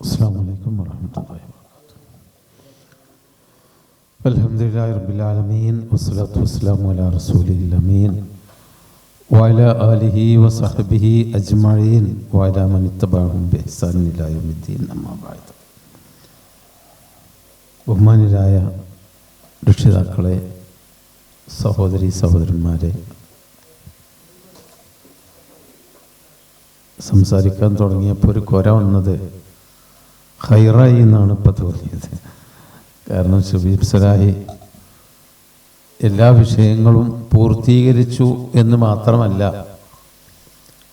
السلام عليكم ورحمة الله وبركاته. الحمد لله رب العالمين والصلاة والسلام على رسوله الأمين وعلى آله وصحبه أجمعين وعلى من اتبعهم بإحسان إلى يوم الدين أما بعد. ബഹുമാന്യരായ രക്ഷിതാക്കളെ, സഹോദരി സഹോദരന്മാരെ, സംസാരിക്കാൻ തുടങ്ങിയപ്പോൾ ഒരു കൊര വന്നത് ഖൈറായി എന്നാണ് ഇപ്പോൾ തോന്നിയത്. കാരണം ഷബീബ് സലാഹി എല്ലാ വിഷയങ്ങളും പൂർത്തീകരിച്ചു എന്ന് മാത്രമല്ല,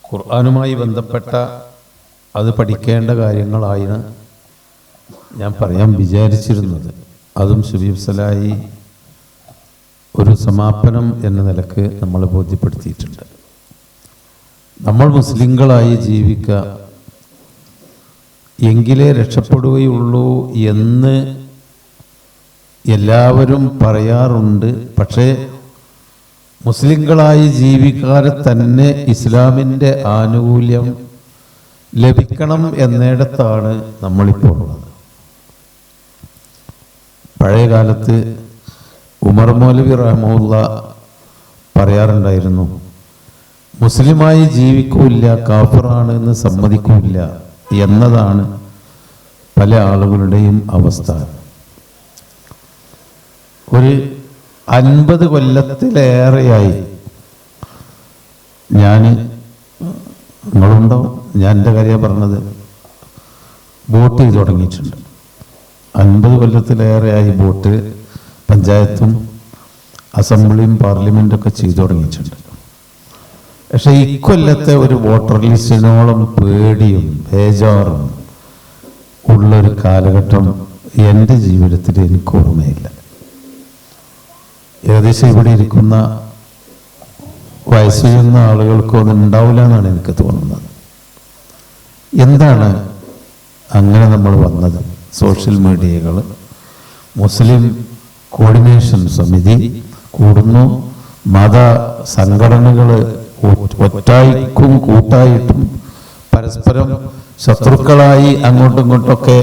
ഖുർആനുമായി ബന്ധപ്പെട്ട അത് പഠിക്കേണ്ട കാര്യങ്ങളാണ് ഞാൻ പറയാൻ വിചാരിച്ചിരുന്നത്. അതും ഷബീബ് സലാഹി ഒരു സമാപനം എന്ന നിലക്ക് നമ്മൾ ബോധ്യപ്പെടുത്തിയിട്ടുണ്ട്. നമ്മൾ മുസ്ലിങ്ങളായി ജീവിക്കുക, എങ്കിലേ രക്ഷപ്പെടുകയുള്ളൂ എന്ന് എല്ലാവരും പറയാറുണ്ട്. പക്ഷേ മുസ്ലിങ്ങളായി ജീവിക്കാതെ തന്നെ ഇസ്ലാമിൻ്റെ ആനുകൂല്യം ലഭിക്കണം എന്നിടത്താണ് നമ്മളിപ്പോൾ ഉള്ളത്. പഴയ കാലത്ത് ഉമർ മൗലവി റഹ്മത്തുള്ള പറയാറുണ്ടായിരുന്നു, മുസ്ലിമായി ജീവിക്കൂല്ല, കാഫിറാണ് എന്ന് സമ്മതിക്കൂല്ല എന്നതാണ് പല ആളുകളുടെയും അവസ്ഥ. ഒരു 50 കൊല്ലത്തിലേറെയായി നിങ്ങളുണ്ടോ, ഞാൻ എൻ്റെ കാര്യം പറഞ്ഞത്, വോട്ട് ചെയ്ത് തുടങ്ങിയിട്ടുണ്ട്. 50 കൊല്ലത്തിലേറെയായി വോട്ട് പഞ്ചായത്തും അസംബ്ലിയും പാർലമെൻറ്റൊക്കെ ചെയ്തു തുടങ്ങിയിട്ടുണ്ട്. പക്ഷെ ഇക്കൊല്ലത്തെ ഒരു വോട്ടർ ലിസ്റ്റിനോളം പേടിയും ബേജാറും ഉള്ളൊരു കാലഘട്ടം എൻ്റെ ജീവിതത്തിൽ എനിക്ക് ഓർമ്മയില്ല. ഏകദേശം ഇവിടെ ഇരിക്കുന്ന വയസ്സ് ചെയ്യുന്ന ആളുകൾക്കൊന്നും ഉണ്ടാവില്ല എന്നാണ് എനിക്ക് തോന്നുന്നത്. എന്താണ് അങ്ങനെ നമ്മൾ വന്നത്? സോഷ്യൽ മീഡിയകൾ, മുസ്ലിം കോർഡിനേഷൻ സമിതി കൂടുന്നു, മത സംഘടനകൾ ഒറ്റായിക്കും കൂട്ടായിട്ടും പരസ്പരം ശത്രുക്കളായി അങ്ങോട്ടും ഇങ്ങോട്ടൊക്കെ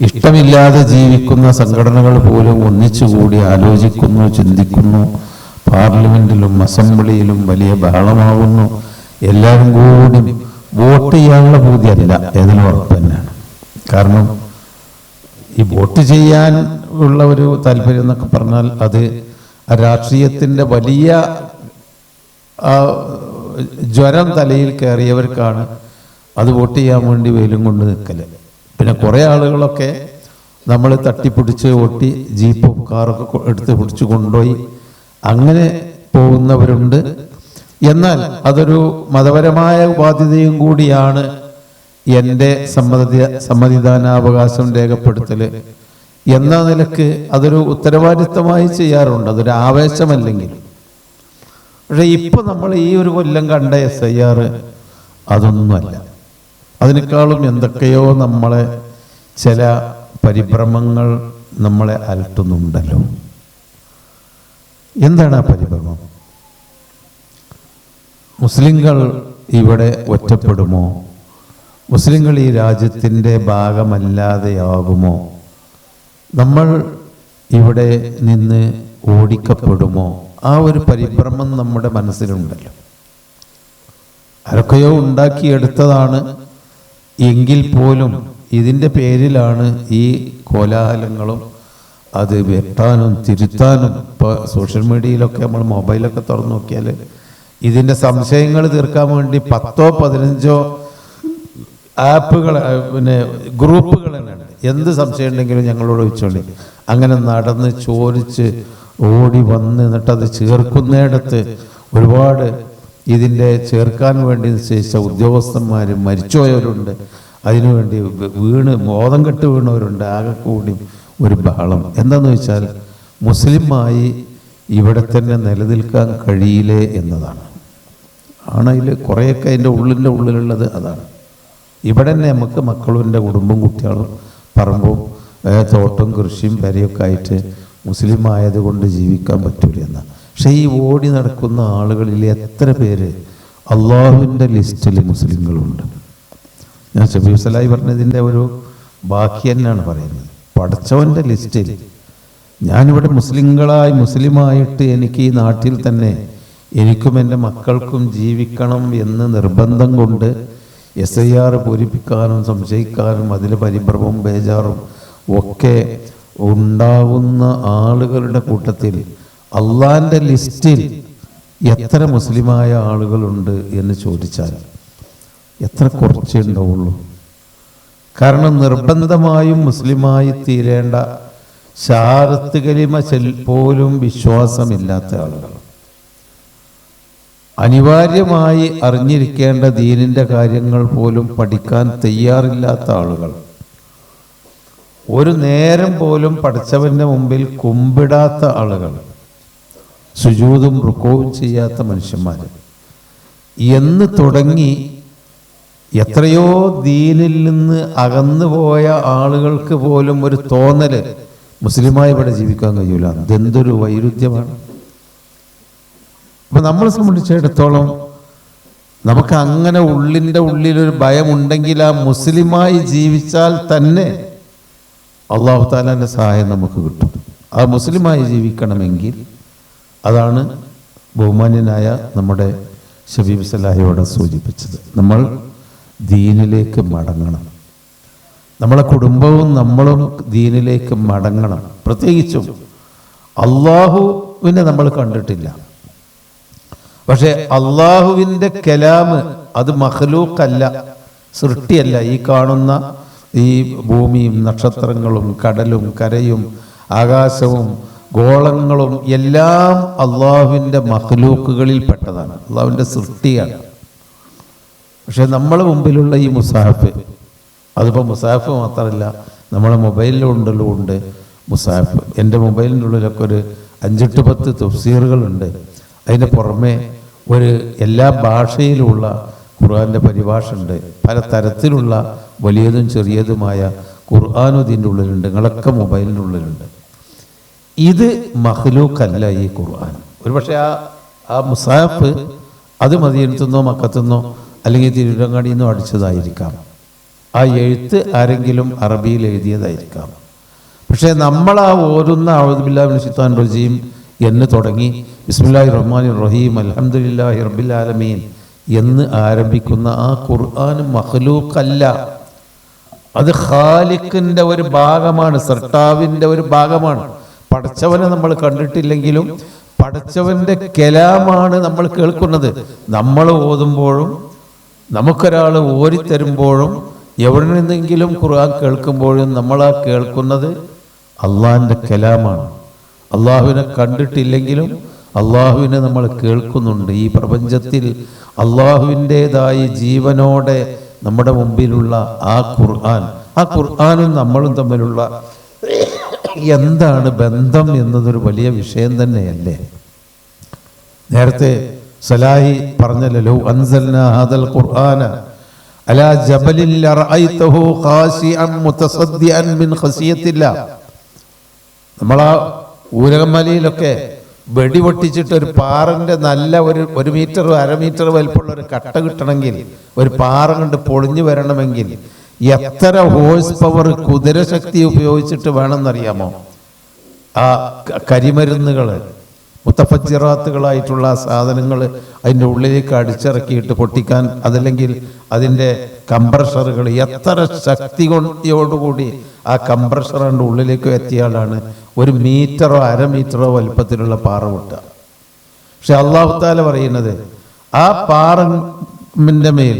ഇഷ്ടമില്ലാതെ ജീവിക്കുന്ന സംഘടനകൾ പോലും ഒന്നിച്ചുകൂടി ആലോചിക്കുന്നു, ചിന്തിക്കുന്നു. പാർലമെന്റിലും അസംബ്ലിയിലും വലിയ ബഹളമാകുന്നു. എല്ലാവരും കൂടി വോട്ട് ചെയ്യാനുള്ള ബോധ്യമല്ല, ഏതിനും ഉറപ്പ് തന്നെയാണ്. കാരണം ഈ വോട്ട് ചെയ്യാൻ ഉള്ള ഒരു താല്പര്യം എന്നൊക്കെ പറഞ്ഞാൽ അത് രാഷ്ട്രീയത്തിൻ്റെ വലിയ ജ്വരം തലയിൽ കയറിയവർക്കാണ് അത് വോട്ട് ചെയ്യാൻ വേണ്ടി വെയിലും കൊണ്ട് നിൽക്കല്. പിന്നെ കുറേ ആളുകളൊക്കെ നമ്മൾ തട്ടിപ്പിടിച്ച് ഓട്ടി ജീപ്പും കാറൊക്കെ എടുത്ത് പിടിച്ച് കൊണ്ടുപോയി അങ്ങനെ പോകുന്നവരുണ്ട്. എന്നാൽ അതൊരു മതപരമായ ബാധ്യതയും കൂടിയാണ് എൻ്റെ സമ്മതിദാനാവകാശം രേഖപ്പെടുത്തൽ എന്ന നിലക്ക് അതൊരു ഉത്തരവാദിത്തമായി ചെയ്യാറുണ്ട്, അതൊരു ആവേശമല്ലെങ്കിൽ. പക്ഷെ ഇപ്പൊ നമ്മൾ ഈ ഒരു കൊല്ലം കണ്ട SIR അതൊന്നുമല്ല. അതിനേക്കാളും എന്തൊക്കെയോ നമ്മളെ ചില പരിഭ്രമങ്ങൾ നമ്മളെ അലട്ടുന്നുണ്ടല്ലോ. എന്താണ് ആ പരിഭ്രമം? മുസ്ലിങ്ങൾ ഇവിടെ ഒറ്റപ്പെടുമോ? മുസ്ലിങ്ങൾ ഈ രാജ്യത്തിൻ്റെ ഭാഗമല്ലാതെയാകുമോ? നമ്മൾ ഇവിടെ നിന്ന് ഓടിക്കപ്പെടുമോ? ആ ഒരു പരിഭ്രമം നമ്മുടെ മനസ്സിലുണ്ടല്ലോ. ആരൊക്കെയോ ഉണ്ടാക്കിയെടുത്തതാണ് എങ്കിൽ പോലും ഇതിൻ്റെ പേരിലാണ് ഈ കോലാഹലങ്ങളും അത് വെട്ടാനും തിരുത്താനും. ഇപ്പോൾ സോഷ്യൽ മീഡിയയിലൊക്കെ നമ്മൾ മൊബൈലൊക്കെ തുറന്നു നോക്കിയാൽ ഇതിൻ്റെ സംശയങ്ങൾ തീർക്കാൻ വേണ്ടി 10ഓ 15ഓ ആപ്പുകൾ, പിന്നെ ഗ്രൂപ്പുകൾ തന്നെയാണ്. എന്ത് സംശയം ഉണ്ടെങ്കിലും ഞങ്ങളോട് ചോദിച്ചോളി. അങ്ങനെ നടന്ന് ചോദിച്ച് ഓടി വന്ന് എന്നിട്ടത് ചേർക്കുന്നിടത്ത് ഒരുപാട് ഇതിൻ്റെ ചേർക്കാൻ വേണ്ടി നിശ്ചയിച്ച ഉദ്യോഗസ്ഥന്മാർ മരിച്ചുപോയവരുണ്ട്, അതിനുവേണ്ടി ബോധം കെട്ട് വീണവരുണ്ട്. ആകെ കൂടി ഒരു ബഹളം. എന്താണെന്ന് വെച്ചാൽ മുസ്ലിമായി ഇവിടെ തന്നെ നിലനിൽക്കാൻ കഴിയില്ലേ എന്നതാണ്. ആണതിൽ കുറേയൊക്കെ അതിൻ്റെ ഉള്ളിലുള്ളത് അതാണ്. ഇവിടെ തന്നെ നമുക്ക് മക്കളുടെ കുടുംബം, കുട്ടികളും പറമ്പും തോട്ടം കൃഷിയും വരെയൊക്കെ ആയിട്ട് മുസ്ലിം ആയതുകൊണ്ട് ജീവിക്കാൻ പറ്റൂല എന്നാണ്. പക്ഷെ ഈ ഓടി നടക്കുന്ന ആളുകളിൽ എത്ര പേര് അള്ളാഹുവിൻ്റെ ലിസ്റ്റിൽ മുസ്ലിങ്ങളുണ്ട്? ഞാൻ ഷബീബ് സലാഹി പറഞ്ഞതിൻ്റെ ഒരു ബാക്കി തന്നെയാണ് പറയുന്നത്. പടച്ചവൻ്റെ ലിസ്റ്റിൽ ഞാനിവിടെ മുസ്ലിമായിട്ട് എനിക്ക് ഈ നാട്ടിൽ തന്നെ എനിക്കും എൻ്റെ മക്കൾക്കും ജീവിക്കണം എന്ന് നിർബന്ധം കൊണ്ട് SIR പൂരിപ്പിക്കാനും സംശയിക്കാനും അതിൽ പരിഭ്രമവും ബേജാറും ഒക്കെ ഉണ്ടാകുന്ന ആളുകളുടെ കൂട്ടത്തിൽ അള്ളാൻ്റെ ലിസ്റ്റിൽ എത്ര മുസ്ലിമായ ആളുകളുണ്ട് എന്ന് ചോദിച്ചാൽ എത്ര കുറച്ചേ ഉണ്ടാവുള്ളൂ. കാരണം നിർബന്ധമായും മുസ്ലിമായി തീരേണ്ട ഷഹാദത്ത് കലിമ പോലും വിശ്വാസമില്ലാത്ത ആളുകൾ, അനിവാര്യമായി അറിഞ്ഞിരിക്കേണ്ട ദീനിൻ്റെ കാര്യങ്ങൾ പോലും പഠിക്കാൻ തയ്യാറില്ലാത്ത ആളുകൾ, ഒരു നേരം പോലും പഠിച്ചവൻ്റെ മുമ്പിൽ കുമ്പിടാത്ത ആളുകൾ, സുജൂദും റുക്കോവും ചെയ്യാത്ത മനുഷ്യന്മാർ എന്ന് തുടങ്ങി എത്രയോ ദീനിൽ നിന്ന് അകന്നുപോയ ആളുകൾക്ക് പോലും ഒരു തോന്നല് മുസ്ലിമായി ഇവിടെ ജീവിക്കാൻ കഴിയൂല. അതെന്തൊരു വൈരുദ്ധ്യമാണ്. അപ്പം നമ്മളെ സംബന്ധിച്ചിടത്തോളം നമുക്ക് അങ്ങനെ ഉള്ളിൻ്റെ ഉള്ളിലൊരു ഭയമുണ്ടെങ്കിൽ ആ മുസ്ലിമായി ജീവിച്ചാൽ തന്നെ അള്ളാഹു തആലാന്റെ സഹായം നമുക്ക് കിട്ടും. ആ മുസ്ലിമായി ജീവിക്കണമെങ്കിൽ അതാണ് ബഹുമാന്യനായ നമ്മുടെ ഷബീബ് സലാഹിയോടെ സൂചിപ്പിച്ചത്. നമ്മൾ ദീനിലേക്ക് മടങ്ങണം. നമ്മളെ കുടുംബവും നമ്മളും ദീനിലേക്ക് മടങ്ങണം. പ്രത്യേകിച്ചും അള്ളാഹുവിനെ നമ്മൾ കണ്ടിട്ടില്ല. പക്ഷെ അള്ളാഹുവിൻ്റെ കലാമ് അത് മഖ്ലൂഖല്ല, സൃഷ്ടിയല്ല. ഈ കാണുന്ന ഈ ഭൂമിയും നക്ഷത്രങ്ങളും കടലും കരയും ആകാശവും ഗോളങ്ങളും എല്ലാം അള്ളാഹുവിൻ്റെ മഖ്ലൂക്കുകളിൽ പെട്ടതാണ്, അള്ളാഹുവിൻ്റെ സൃഷ്ടിയാണ്. പക്ഷെ നമ്മളെ മുമ്പിലുള്ള ഈ മുസാഫ്, അതിപ്പോൾ മുസാഫ് മാത്രമല്ല, നമ്മളെ മൊബൈലിലും ഉണ്ട് മുസാഫ്. എൻ്റെ മൊബൈലിൻ്റെ ഉള്ളിലൊക്കെ ഒരു 5-10 തഫ്സീറുകളുണ്ട്. അതിന് പുറമെ എല്ലാ ഭാഷയിലുമുള്ള ഖുർആൻ്റെ പരിഭാഷ ഉണ്ട്. പല തരത്തിലുള്ള വലിയതും ചെറിയതുമായ ഖുർആനും ഇതിൻ്റെ ഉള്ളിലുണ്ട്. നിങ്ങളൊക്കെ മൊബൈലിൻ്റെ ഉള്ളിലുണ്ട്. ഇത് മഖ്ലൂഖല്ല ഈ ഖുർആൻ. ഒരുപക്ഷെ ആ മുസാഫ് അത് മദീനത്തുനിന്നോ മക്കത്തുനിന്നോ അല്ലെങ്കിൽ തിരുവരങ്ങാടിയിൽ നിന്നോ അടിച്ചതായിരിക്കാം. ആ എഴുത്ത് ആരെങ്കിലും അറബിയിൽ എഴുതിയതായിരിക്കാം. പക്ഷേ നമ്മൾ ആ ഓതുന്ന അഊദു ബില്ലാഹി മിനശ് ശൈത്വാനിർ റജീം എന്ന് തുടങ്ങി ബിസ്മില്ലാഹിർ റഹ്മാനിർ റഹീം അൽഹംദുലില്ലാഹി റബ്ബിൽ ആലമീൻ എന്ന് ആരംഭിക്കുന്ന ആ ഖുർആൻ മഖ്ലൂഖല്ല. അത് ഖാലിഖിൻ്റെ ഒരു ഭാഗമാണ്, സൃഷ്ടാവിൻ്റെ ഒരു ഭാഗമാണ്. പടച്ചവനെ നമ്മൾ കണ്ടിട്ടില്ലെങ്കിലും പടച്ചവൻ്റെ കലാമാണ് നമ്മൾ കേൾക്കുന്നത്. നമ്മൾ ഓതുമ്പോഴും നമുക്കൊരാൾ ഓരിത്തരുമ്പോഴും എവിടെ നിന്നെങ്കിലും ഖുർആൻ കേൾക്കുമ്പോഴും നമ്മൾ ആ കേൾക്കുന്നത് അള്ളാഹിൻ്റെ കലാമാണ്. അള്ളാഹുവിനെ കണ്ടിട്ടില്ലെങ്കിലും അള്ളാഹുവിനെ നമ്മൾ കേൾക്കുന്നുണ്ട്. ഈ പ്രപഞ്ചത്തിൽ അള്ളാഹുവിൻ്റെതായി ജീവനോടെ നമ്മുടെ മുമ്പിലുള്ള ആ ഖുർആനും നമ്മളും തമ്മിലുള്ള എന്താണ് ബന്ധം എന്നതൊരു വലിയ വിഷയം തന്നെയല്ലേ. നേരത്തെ സലാഹി പറഞ്ഞല്ലോ, അൻസൽനാ ഹാദൽ ഖുർആന അലാ ജബലിൻ ലറഅയ്തഹു ഖാശിഅൻ മുതസദ്ദിഅൻ മിൻ ഖസിയത്തില്ലാ. നമ്മളാ ഊരകമലയിലൊക്കെ വെടിപൊട്ടിച്ചിട്ട് ഒരു പാറൻ്റെ നല്ല 1 മീറ്റർ 1/2 മീറ്റർ വലിപ്പമുള്ള ഒരു കട്ട കിട്ടണമെങ്കിൽ, ഒരു പാറ കണ്ട് പൊളിഞ്ഞു വരണമെങ്കിൽ എത്ര ഹോഴ്സ് പവർ കുതിരശക്തി ഉപയോഗിച്ചിട്ട് വേണമെന്നറിയാമോ? ആ കരിമരുന്നുകൾ, മുത്തഫജ്ജിറാത്തുകളായിട്ടുള്ള സാധനങ്ങൾ അതിൻ്റെ ഉള്ളിലേക്ക് അടിച്ചിറക്കിയിട്ട് പൊട്ടിക്കാൻ, അതല്ലെങ്കിൽ അതിൻ്റെ കംപ്രഷറുകൾ എത്ര ശക്തിയോടുകൂടി ആ കംപ്രഷറിൻ്റെ ഉള്ളിലേക്ക് എത്തിയാലാണ് 1 മീറ്ററോ 1/2 മീറ്ററോ വലുപ്പത്തിലുള്ള പാറ പൊട്ടുക. പക്ഷെ അല്ലാഹു തആല പറയുന്നത് ആ പാറന്റെ മേൽ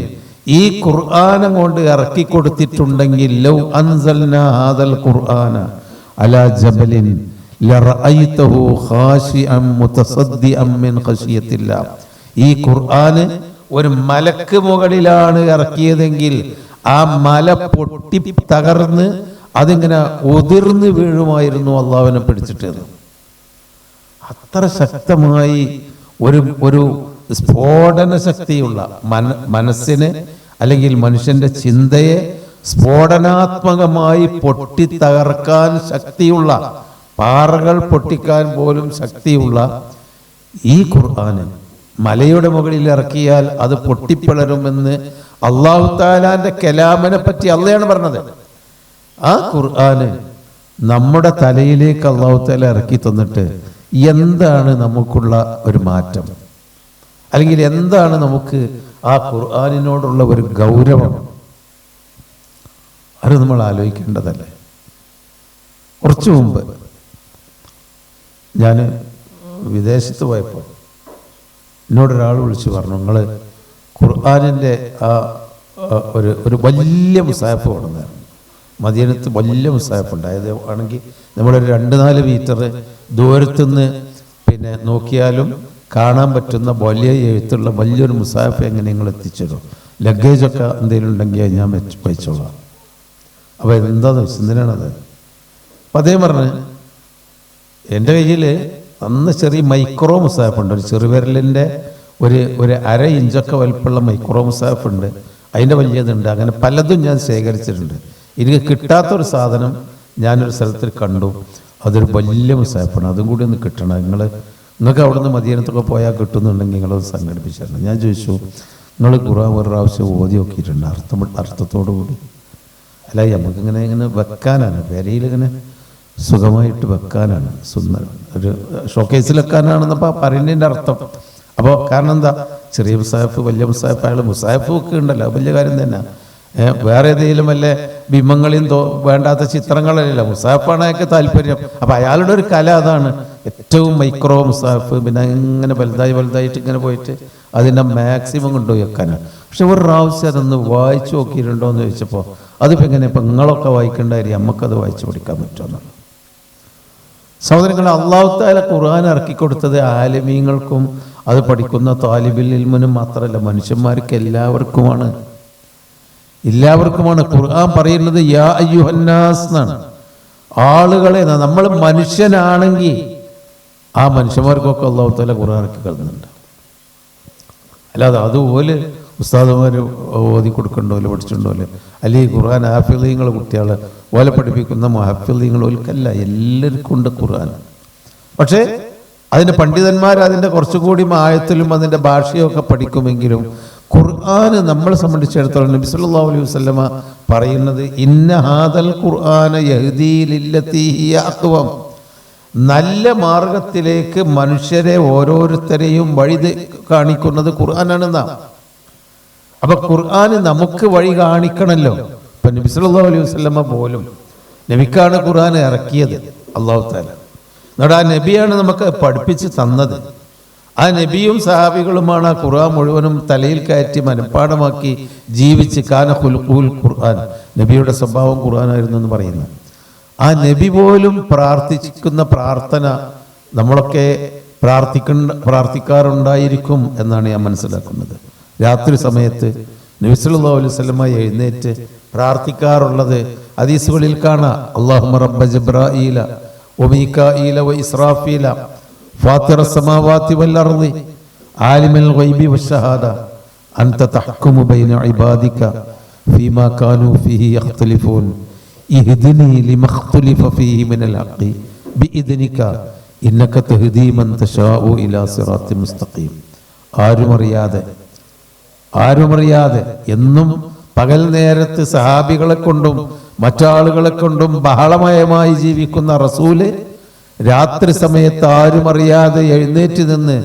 ഈ ഖുർആനം കൊണ്ട് ഇറക്കി കൊടുത്തിട്ടുണ്ടെങ്കിൽ ലൗ അൻസൽനാ ഹാദൽ ഖുർആന അലാ ജബലിൻ ലറഅയ്തഹു ഖാശിഅൻ മുതസദ്ദിഅൻ മിൻ ഖശിയത്തില്ലാ. ഈ ഖുർആൻ ഒരു മലക്ക് മുകളിലാണ് ഇറക്കിയതെങ്കിൽ ആ മല പൊട്ടി തകർന്ന് അതിങ്ങനെ ഉതിർന്ന് വീഴുമായിരുന്നു അള്ളാഹുവിനെ പിടിച്ചിട്ട്. അത്ര ശക്തമായി ഒരു സ്ഫോടന ശക്തിയുള്ള മനസ്സിന് അല്ലെങ്കിൽ മനുഷ്യന്റെ ചിന്തയെ സ്ഫോടനാത്മകമായി പൊട്ടി തകർക്കാൻ ശക്തിയുള്ള, പാറകൾ പൊട്ടിക്കാൻ പോലും ശക്തിയുള്ള ഈ ഖുർആന് മലയുടെ മുകളിൽ ഇറക്കിയാൽ അത് പൊട്ടിപ്പിളരുമെന്ന് അല്ലാഹു തആലാന്റെ കലാമിനെ പറ്റി അള്ളയാണ് പറഞ്ഞത്. ആ ഖുർആന് നമ്മുടെ തലയിലേക്ക് അല്ലാഹു തആല ഇറക്കി തന്നിട്ട് എന്താണ് നമുക്കുള്ള ഒരു മാറ്റം, അല്ലെങ്കിൽ എന്താണ് നമുക്ക് ആ ഖുർആനിനോടുള്ള ഒരു ഗൗരവം, അത് നമ്മൾ ആലോചിക്കേണ്ടതല്ലേ. കുറച്ചു മുമ്പ് ഞാൻ വിദേശത്ത് പോയപ്പോൾ എന്നോടൊരാൾ വിളിച്ച് പറഞ്ഞു, നിങ്ങൾ ഖുർആനിൻ്റെ ആ ഒരു വലിയ മുസാഫ് കൊണ്ടുവന്നായിരുന്നു. മദീനത്ത് വലിയ മുസാഫ് ഉണ്ടായത് ആണെങ്കിൽ നമ്മളൊരു 2-4 മീറ്റർ ദൂരത്തുനിന്ന് പിന്നെ നോക്കിയാലും കാണാൻ പറ്റുന്ന വലിയ എഴുത്തുള്ള വലിയൊരു മുസാഫ് എങ്ങനെ നിങ്ങൾ എത്തിച്ചേരും, ലഗേജൊക്കെ എന്തെങ്കിലും ഉണ്ടെങ്കിൽ ഞാൻ വെച്ചോളാം. അപ്പോൾ എന്താണെന്ന് വെച്ചാൽ എന്തിനാണത്? അപ്പം അതേ പറഞ്ഞ് എൻ്റെ കയ്യിൽ അന്ന് ചെറിയ മൈക്രോ മുസാഫ് ഉണ്ട്, ഒരു ചെറുവിരലിൻ്റെ ഒരു 1/2 ഇഞ്ചൊക്കെ വലിപ്പമുള്ള മൈക്രോ മുസാഫ് ഉണ്ട്, അതിൻ്റെ വലിയതുണ്ട്. അങ്ങനെ പലതും ഞാൻ ശേഖരിച്ചിട്ടുണ്ട്. എനിക്ക് കിട്ടാത്തൊരു സാധനം ഞാനൊരു സ്ഥലത്തിൽ കണ്ടു, അതൊരു വലിയ മുസാഫാണ്, അതും കൂടി ഒന്ന് കിട്ടണം. നിങ്ങൾക്ക് അവിടെ നിന്ന് മദീനത്തൊക്കെ പോയാൽ കിട്ടുന്നുണ്ടെങ്കിൽ നിങ്ങളത് സംഘടിപ്പിച്ചിരുന്നു. ഞാൻ ചോദിച്ചു, നിങ്ങൾ ഖുർആൻ ഒരു പ്രാവശ്യം ഓതി നോക്കിയിട്ടുണ്ട് അർത്ഥത്തോടു കൂടി? അല്ല, നമുക്കിങ്ങനെ വെക്കാനാണ്, പെരയിലിങ്ങനെ സുഖമായിട്ട് വെക്കാനാണ്, ഒരു ഷോക്കേസിൽ വെക്കാനാണെന്നപ്പോൾ പറയുന്നതിൻ്റെ അർത്ഥം. അപ്പോൾ കാരണം എന്താ, ചെറിയ മുസാഫ് വലിയ മുസാഫ്, അയാൾ മുസാഫ് ഒക്കെ ഉണ്ടല്ലോ, വലിയ കാര്യം തന്നെ. വേറെ ഏതെങ്കിലും വല്ല ബിംബങ്ങളെയും വേണ്ടാത്ത ചിത്രങ്ങളല്ല, മുസാഫാണ് അയാൾക്ക് താല്പര്യം. അപ്പം അയാളുടെ ഒരു കല അതാണ്, ഏറ്റവും മൈക്രോ മുസാഫ്, പിന്നെ ഇങ്ങനെ വലുതായിട്ട് ഇങ്ങനെ പോയിട്ട് അതിൻ്റെ മാക്സിമം കൊണ്ടുപോയി വെക്കാനാണ്. പക്ഷെ ഒരു പ്രാവശ്യം അതൊന്ന് വായിച്ചു നോക്കിയിട്ടുണ്ടോ എന്ന് ചോദിച്ചപ്പോൾ അതിപ്പോൾ എങ്ങനെ, ഇപ്പം നിങ്ങളൊക്കെ വായിക്കേണ്ടായിരിക്കും, നമുക്കത് വായിച്ചു പഠിക്കാൻ പറ്റുമെന്നാണ്. സഹോദരങ്ങളെ, അല്ലാഹു തആല ഖുർആൻ ഇറക്കിക്കൊടുത്തത് ആലിമീങ്ങൾക്കും അത് പഠിക്കുന്ന താലിബുൽ ഇൽമിനും മാത്രമല്ല, മനുഷ്യന്മാർക്ക് എല്ലാവർക്കുമാണ്. ഖുർആൻ പറയുന്നത് യാ അയ്യുഹന്നാസ് എന്നാണ്. ആളുകളെ, നമ്മൾ മനുഷ്യനാണെങ്കിൽ ആ മനുഷ്യന്മാർക്കൊക്കെ അല്ലാഹു തആല ഖുർആൻ ഇറക്കി കളഞ്ഞിട്ടുണ്ട്. അല്ലാതെ അതുപോലെ ഉസ്താദുമാർ ഓതി കൊടുക്കണ്ടോലെ പഠിച്ചിട്ടുണ്ടോലെ, അല്ലെങ്കിൽ ഖുർആൻ ഹാഫിളീങ്ങൾ കുട്ടികളെ ഓലെ പഠിപ്പിക്കുന്ന മുഹഫിളീങ്ങൾ ഓൽക്കല്ല, എല്ലാവർക്കും ഉണ്ട് ഖുർആൻ. പക്ഷേ അതിൻ്റെ പണ്ഡിതന്മാർ അതിൻ്റെ കുറച്ചുകൂടി ആയത്തിലും അതിൻ്റെ ഭാഷയൊക്കെ പഠിക്കുമെങ്കിലും ഖുർആന് നമ്മളെ സംബന്ധിച്ചിടത്തോളം നബി സല്ലല്ലാഹു അലൈഹി വസല്ലമ പറയുന്നത് ഇന്ന ഹാദൽ ഖുർആന യഹ്ദീ ലില്ലതീ ഹിയ അഖ്വം, നല്ല മാർഗത്തിലേക്ക് മനുഷ്യരെ ഓരോരുത്തരെയും വഴി കാണിക്കുന്നത് ഖുർആനാണെന്നാ. അപ്പൊ ഖുർആന് നമുക്ക് വഴി കാണിക്കണമല്ലോ. ഇപ്പൊ നബി സല്ലല്ലാഹു അലൈഹി വസല്ലമ പോലും, നബിക്കാണ് ഖുർആൻ ഇറക്കിയത് അല്ലാഹു തആല. എന്നിട്ട് ആ നബിയാണ് നമുക്ക് പഠിപ്പിച്ച് തന്നത്. ആ നബിയും സഹാബികളുമാണ് ആ ഖുർആൻ മുഴുവനും തലയിൽ കയറ്റി മനഃപ്പാഠമാക്കി ജീവിച്ച് കാന ഖുൽഖുൽ ഖുർആൻ, നബിയുടെ സ്വഭാവം ഖുർആനായിരുന്നു എന്ന് പറയുന്നു. ആ നബി പോലും പ്രാർത്ഥിക്കുന്ന പ്രാർത്ഥന നമ്മളൊക്കെ പ്രാർത്ഥിക്കാറുണ്ടായിരിക്കും എന്നാണ് ഞാൻ മനസ്സിലാക്കുന്നത്. രാത്രി സമയത്ത് നബി സല്ലല്ലാഹു അലൈഹി വസല്ലമ എഴുന്നേറ്റ് പ്രാർത്ഥിക്കാറുള്ളത് ഹദീസുകളിൽ കാണാം. അല്ലാഹുമ്മ റബ്ബ ജിബ്രായീല വമീകായീല വഇസ്രാഫീല ഫാത്തിറ السماوات والأرض عالم الغيب والشهادة أنت تحكم بين عبادك فيما كانوا فيه يختلفون اهدني لما اختلف فيه من الحق بإذنك إنك تهدي من تشاء إلى صراط مستقيم. ആരും അറിയാതെ എന്നും പകൽ നേരത്ത് സഹാബികളെ കൊണ്ടും മറ്റാളുകളെ കൊണ്ടും ബഹളമയമായി ജീവിക്കുന്ന റസൂല് രാത്രി സമയത്ത് ആരും അറിയാതെ എഴുന്നേറ്റ് നിന്ന്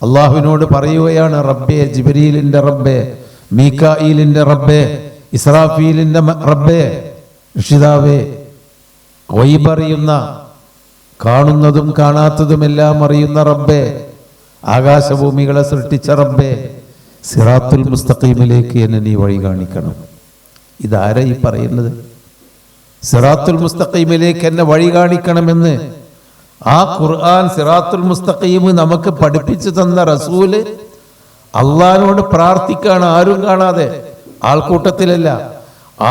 അള്ളാഹുവിനോട് പറയുകയാണ്, റബ്ബേ, ജിബ്രീലിന്റെ റബ്ബേ, മീകാഈലിന്റെ റബ്ബേ, ഇസ്രാഫീലിന്റെ റബ്ബേ, രക്ഷിതാവേ, ഗൈബറിയുന്ന കാണുന്നതും കാണാത്തതുമെല്ലാം അറിയുന്ന റബ്ബേ, ആകാശഭൂമികളെ സൃഷ്ടിച്ച റബ്ബേ, സിറാത്തുൽ മുസ്തഖീമിലേക്ക് എന്നെ നീ വഴി കാണിക്കണം. ഇതാരാ ഈ പറയുന്നത്? സിറാത്തുൽ മുസ്തഖീമിലേക്ക് എന്നെ വഴി കാണിക്കണമെന്ന് ആ ഖുർആൻ സിറാത്തുൽ മുസ്തഖീം നമുക്ക് പഠിപ്പിച്ചു തന്ന റസൂല് അള്ളാഹിനോട് പ്രാർത്ഥിക്കാണ്, ആരും കാണാതെ, ആൾക്കൂട്ടത്തിലല്ല,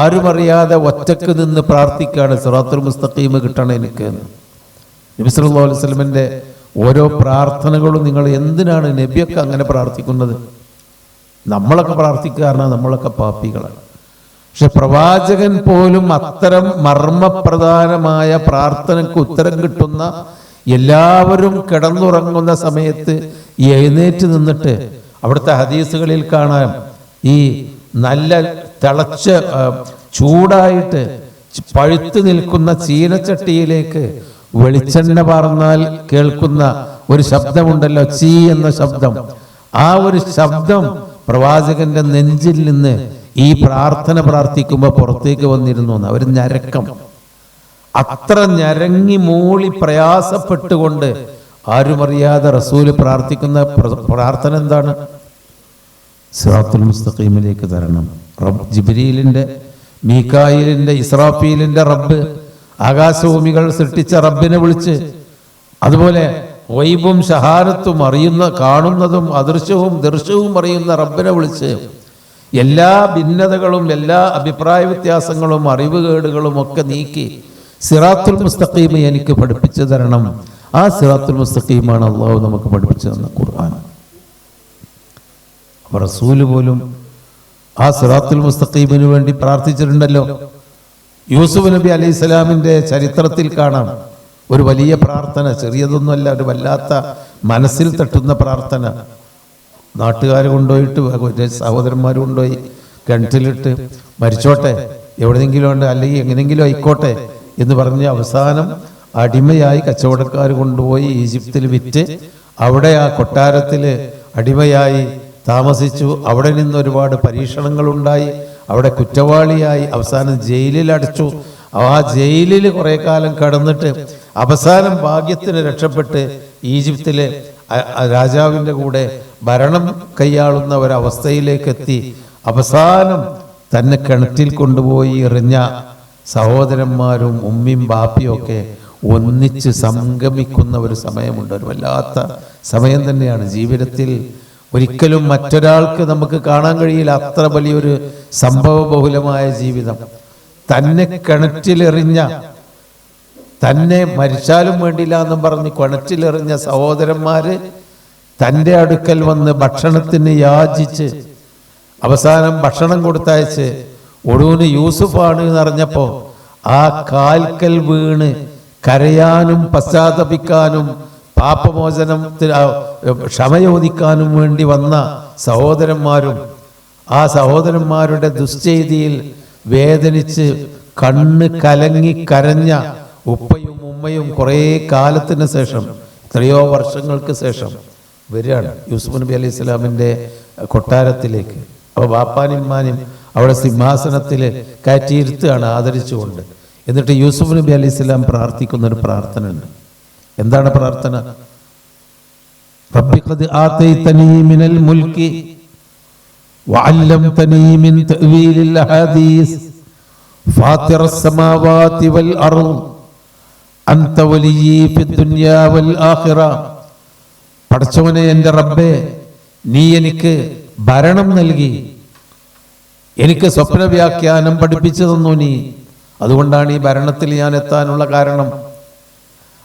ആരും അറിയാതെ ഒറ്റക്ക് നിന്ന് പ്രാർത്ഥിക്കാണ്, സിറാത്തുൽ മുസ്തഖീം കിട്ടണം എനിക്ക്. നബി സല്ലല്ലാഹു അലൈഹി വസല്ലമയുടെ ഓരോ പ്രാർത്ഥനകളും നിങ്ങൾ എന്തിനാണ് നബിയൊക്കെ അങ്ങനെ പ്രാർത്ഥിക്കുന്നത്? നമ്മളൊക്കെ പ്രാർത്ഥിക്കാറുണ്ട്, നമ്മളൊക്കെ പാപ്പികളാണ്. പക്ഷെ പ്രവാചകൻ പോലും അത്തരം മർമ്മപ്രധാനമായ പ്രാർത്ഥനയ്ക്ക് ഉത്തരം കിട്ടുന്ന, എല്ലാവരും കിടന്നുറങ്ങുന്ന സമയത്ത് എഴുന്നേറ്റ് നിന്നിട്ട്, അവിടുത്തെ ഹദീസുകളിൽ കാണാം, ഈ നല്ല തിളച്ച് ചൂടായിട്ട് പഴുത്തു നിൽക്കുന്ന ചീനച്ചട്ടിയിലേക്ക് വെളിച്ചെണ്ണ പാർന്നാൽ കേൾക്കുന്ന ഒരു ശബ്ദമുണ്ടല്ലോ, ചീ എന്ന ശബ്ദം. ആ ഒരു ശബ്ദം പ്രവാചകന്റെ നെഞ്ചിൽ നിന്ന് ഈ പ്രാർത്ഥന പ്രാർത്ഥിക്കുമ്പോൾ പുറത്തേക്ക് വന്നിരുന്നു. അവർ ഞരക്കം, അത്ര ഞരങ്ങി മൂളി പ്രയാസപ്പെട്ടുകൊണ്ട് ആരുമറിയാതെ റസൂല് പ്രാർത്ഥിക്കുന്ന പ്രാർത്ഥന എന്താണ്? സിറാത്തുൽ മുസ്തഖീമിലേക്ക് തരണം. ജിബ്രീലിന്റെ, മീകായിലിന്റെ, ഇസ്രാഫീലിന്റെ റബ്ബ്, ആകാശഭൂമികൾ സൃഷ്ടിച്ച റബ്ബിനെ വിളിച്ച്, അതുപോലെ ഗൈബും ഷഹാദത്തും അറിയുന്ന, കാണുന്നതും അദൃശ്യവും ദൃശ്യവും അറിയുന്ന റബ്ബിനെ വിളിച്ച് എല്ലാ ഭിന്നതകളും എല്ലാ അഭിപ്രായ വ്യത്യാസങ്ങളും അറിവുകേടുകളും ഒക്കെ നീക്കി സിറാത്തുൽ മുസ്തഖീം എനിക്ക് പഠിപ്പിച്ചു തരണം. ആ സിറാത്തുൽ മുസ്തഖീമാണ് അള്ളാഹു നമുക്ക് പഠിപ്പിച്ചു തന്ന ഖുർആൻ. റസൂല് പോലും ആ സിറാത്തുൽ മുസ്തഖീമിന് വേണ്ടി പ്രാർത്ഥിച്ചിട്ടുണ്ടല്ലോ. യൂസുഫ് നബി അലൈഹി സ്വലാമിന്റെ ചരിത്രത്തിൽ കാണാം ഒരു വലിയ പ്രാർത്ഥന, ചെറിയതൊന്നുമല്ല, ഒരു വല്ലാത്ത മനസ്സിൽ തട്ടുന്ന പ്രാർത്ഥന. നാട്ടുകാർ കൊണ്ടുപോയിട്ട്, സഹോദരന്മാർ കൊണ്ടുപോയി കിണറ്റിലിട്ട് മരിച്ചോട്ടെ, എവിടെയെങ്കിലും ഉണ്ട്, അല്ലെങ്കിൽ എങ്ങനെയെങ്കിലും ആയിക്കോട്ടെ എന്ന് പറഞ്ഞ് അവസാനം അടിമയായി കച്ചവടക്കാർ കൊണ്ടുപോയി ഈജിപ്തിൽ വിറ്റ് അവിടെ ആ കൊട്ടാരത്തിൽ അടിമയായി താമസിച്ചു. അവിടെ നിന്ന് ഒരുപാട് പരീക്ഷണങ്ങളുണ്ടായി. അവിടെ കുറ്റവാളിയായി അവസാനം ജയിലിൽ അടച്ചു. ആ ജയിലിൽ കുറെ കാലം കടന്നിട്ട് അവസാനം ഭാഗ്യത്തിന് രക്ഷപ്പെട്ട് ഈജിപ്തിലെ രാജാവിൻ്റെ കൂടെ ഭരണം കൈയാളുന്ന ഒരവസ്ഥയിലേക്ക് എത്തി. അവസാനം തന്നെ കിണറ്റിൽ കൊണ്ടുപോയി എറിഞ്ഞ സഹോദരന്മാരും ഉമ്മയും ബാപ്പിയും ഒക്കെ ഒന്നിച്ച് സംഗമിക്കുന്ന ഒരു സമയമുണ്ട്. ഒരു വല്ലാത്ത സമയം തന്നെയാണ്. ജീവിതത്തിൽ ഒരിക്കലും മറ്റൊരാൾക്ക് നമുക്ക് കാണാൻ കഴിയില്ല അത്ര വലിയൊരു സംഭവ ബഹുലമായ ജീവിതം. തന്നെ കിണറ്റിലെറിഞ്ഞ, തന്നെ മരിച്ചാലും വേണ്ടില്ല എന്നും പറഞ്ഞ് കിണറ്റിലെറിഞ്ഞ സഹോദരന്മാര് തൻ്റെ അടുക്കൽ വന്ന് ഭക്ഷണത്തിന് യാചിച്ച് അവസാനം ഭക്ഷണം കൊടുത്തയച്ച് ഒടുവിന് യൂസുഫാണ് എന്നറിഞ്ഞപ്പോ ആ കാൽക്കൽ വീണ് കരയാനും പശ്ചാത്തപിക്കാനും പാപമോചനത്തിന് ക്ഷമയോദിക്കാനും വേണ്ടി വന്ന സഹോദരന്മാരും ആ സഹോദരന്മാരുടെ ദുശ്ചെയ്തിയിൽ വേദനിച്ച് കണ്ണ് കലങ്ങി കരഞ്ഞ ഉപ്പയും ഉമ്മയും കുറേ കാലത്തിന് ശേഷം, എത്രയോ വർഷങ്ങൾക്ക് ശേഷം വരികയാണ് യൂസുഫ് നബി അലൈഹി സ്വലാമിൻ്റെ കൊട്ടാരത്തിലേക്ക്. അപ്പോൾ ബാപ്പാനിമ്മാനും അവിടെ സിംഹാസനത്തിൽ കയറ്റിയിരുത്തുകയാണ് ആദരിച്ചുകൊണ്ട്. എന്നിട്ട് യൂസുഫ് നബി അലൈഹി സ്വലാം പ്രാർത്ഥിക്കുന്ന ഒരു പ്രാർത്ഥന ഉണ്ട്. എന്താണ് പ്രാർത്ഥന? റബ്ബി ഖദ് ആതൈതനീ മിനൽ മുൽക്കി വഅല്ലംതനീ മിൻ തഅ്വീലിൽ ഹദീസ് ഫാത്തിറസ് സമാവാതി വൽ അർദ് അൻത വലിയ്യി ഫിദ് ദുനിയാ വൽ ആഖിറ. പടച്ചവനെ, എൻ്റെ റബ്ബേ, നീ എനിക്ക് ഭരണം നൽകി, എനിക്ക് സ്വപ്ന വ്യാഖ്യാനം പഠിപ്പിച്ചു തന്നു നീ. അതുകൊണ്ടാണ് ഈ ഭരണത്തിൽ ഞാൻ എത്താനുള്ള കാരണം.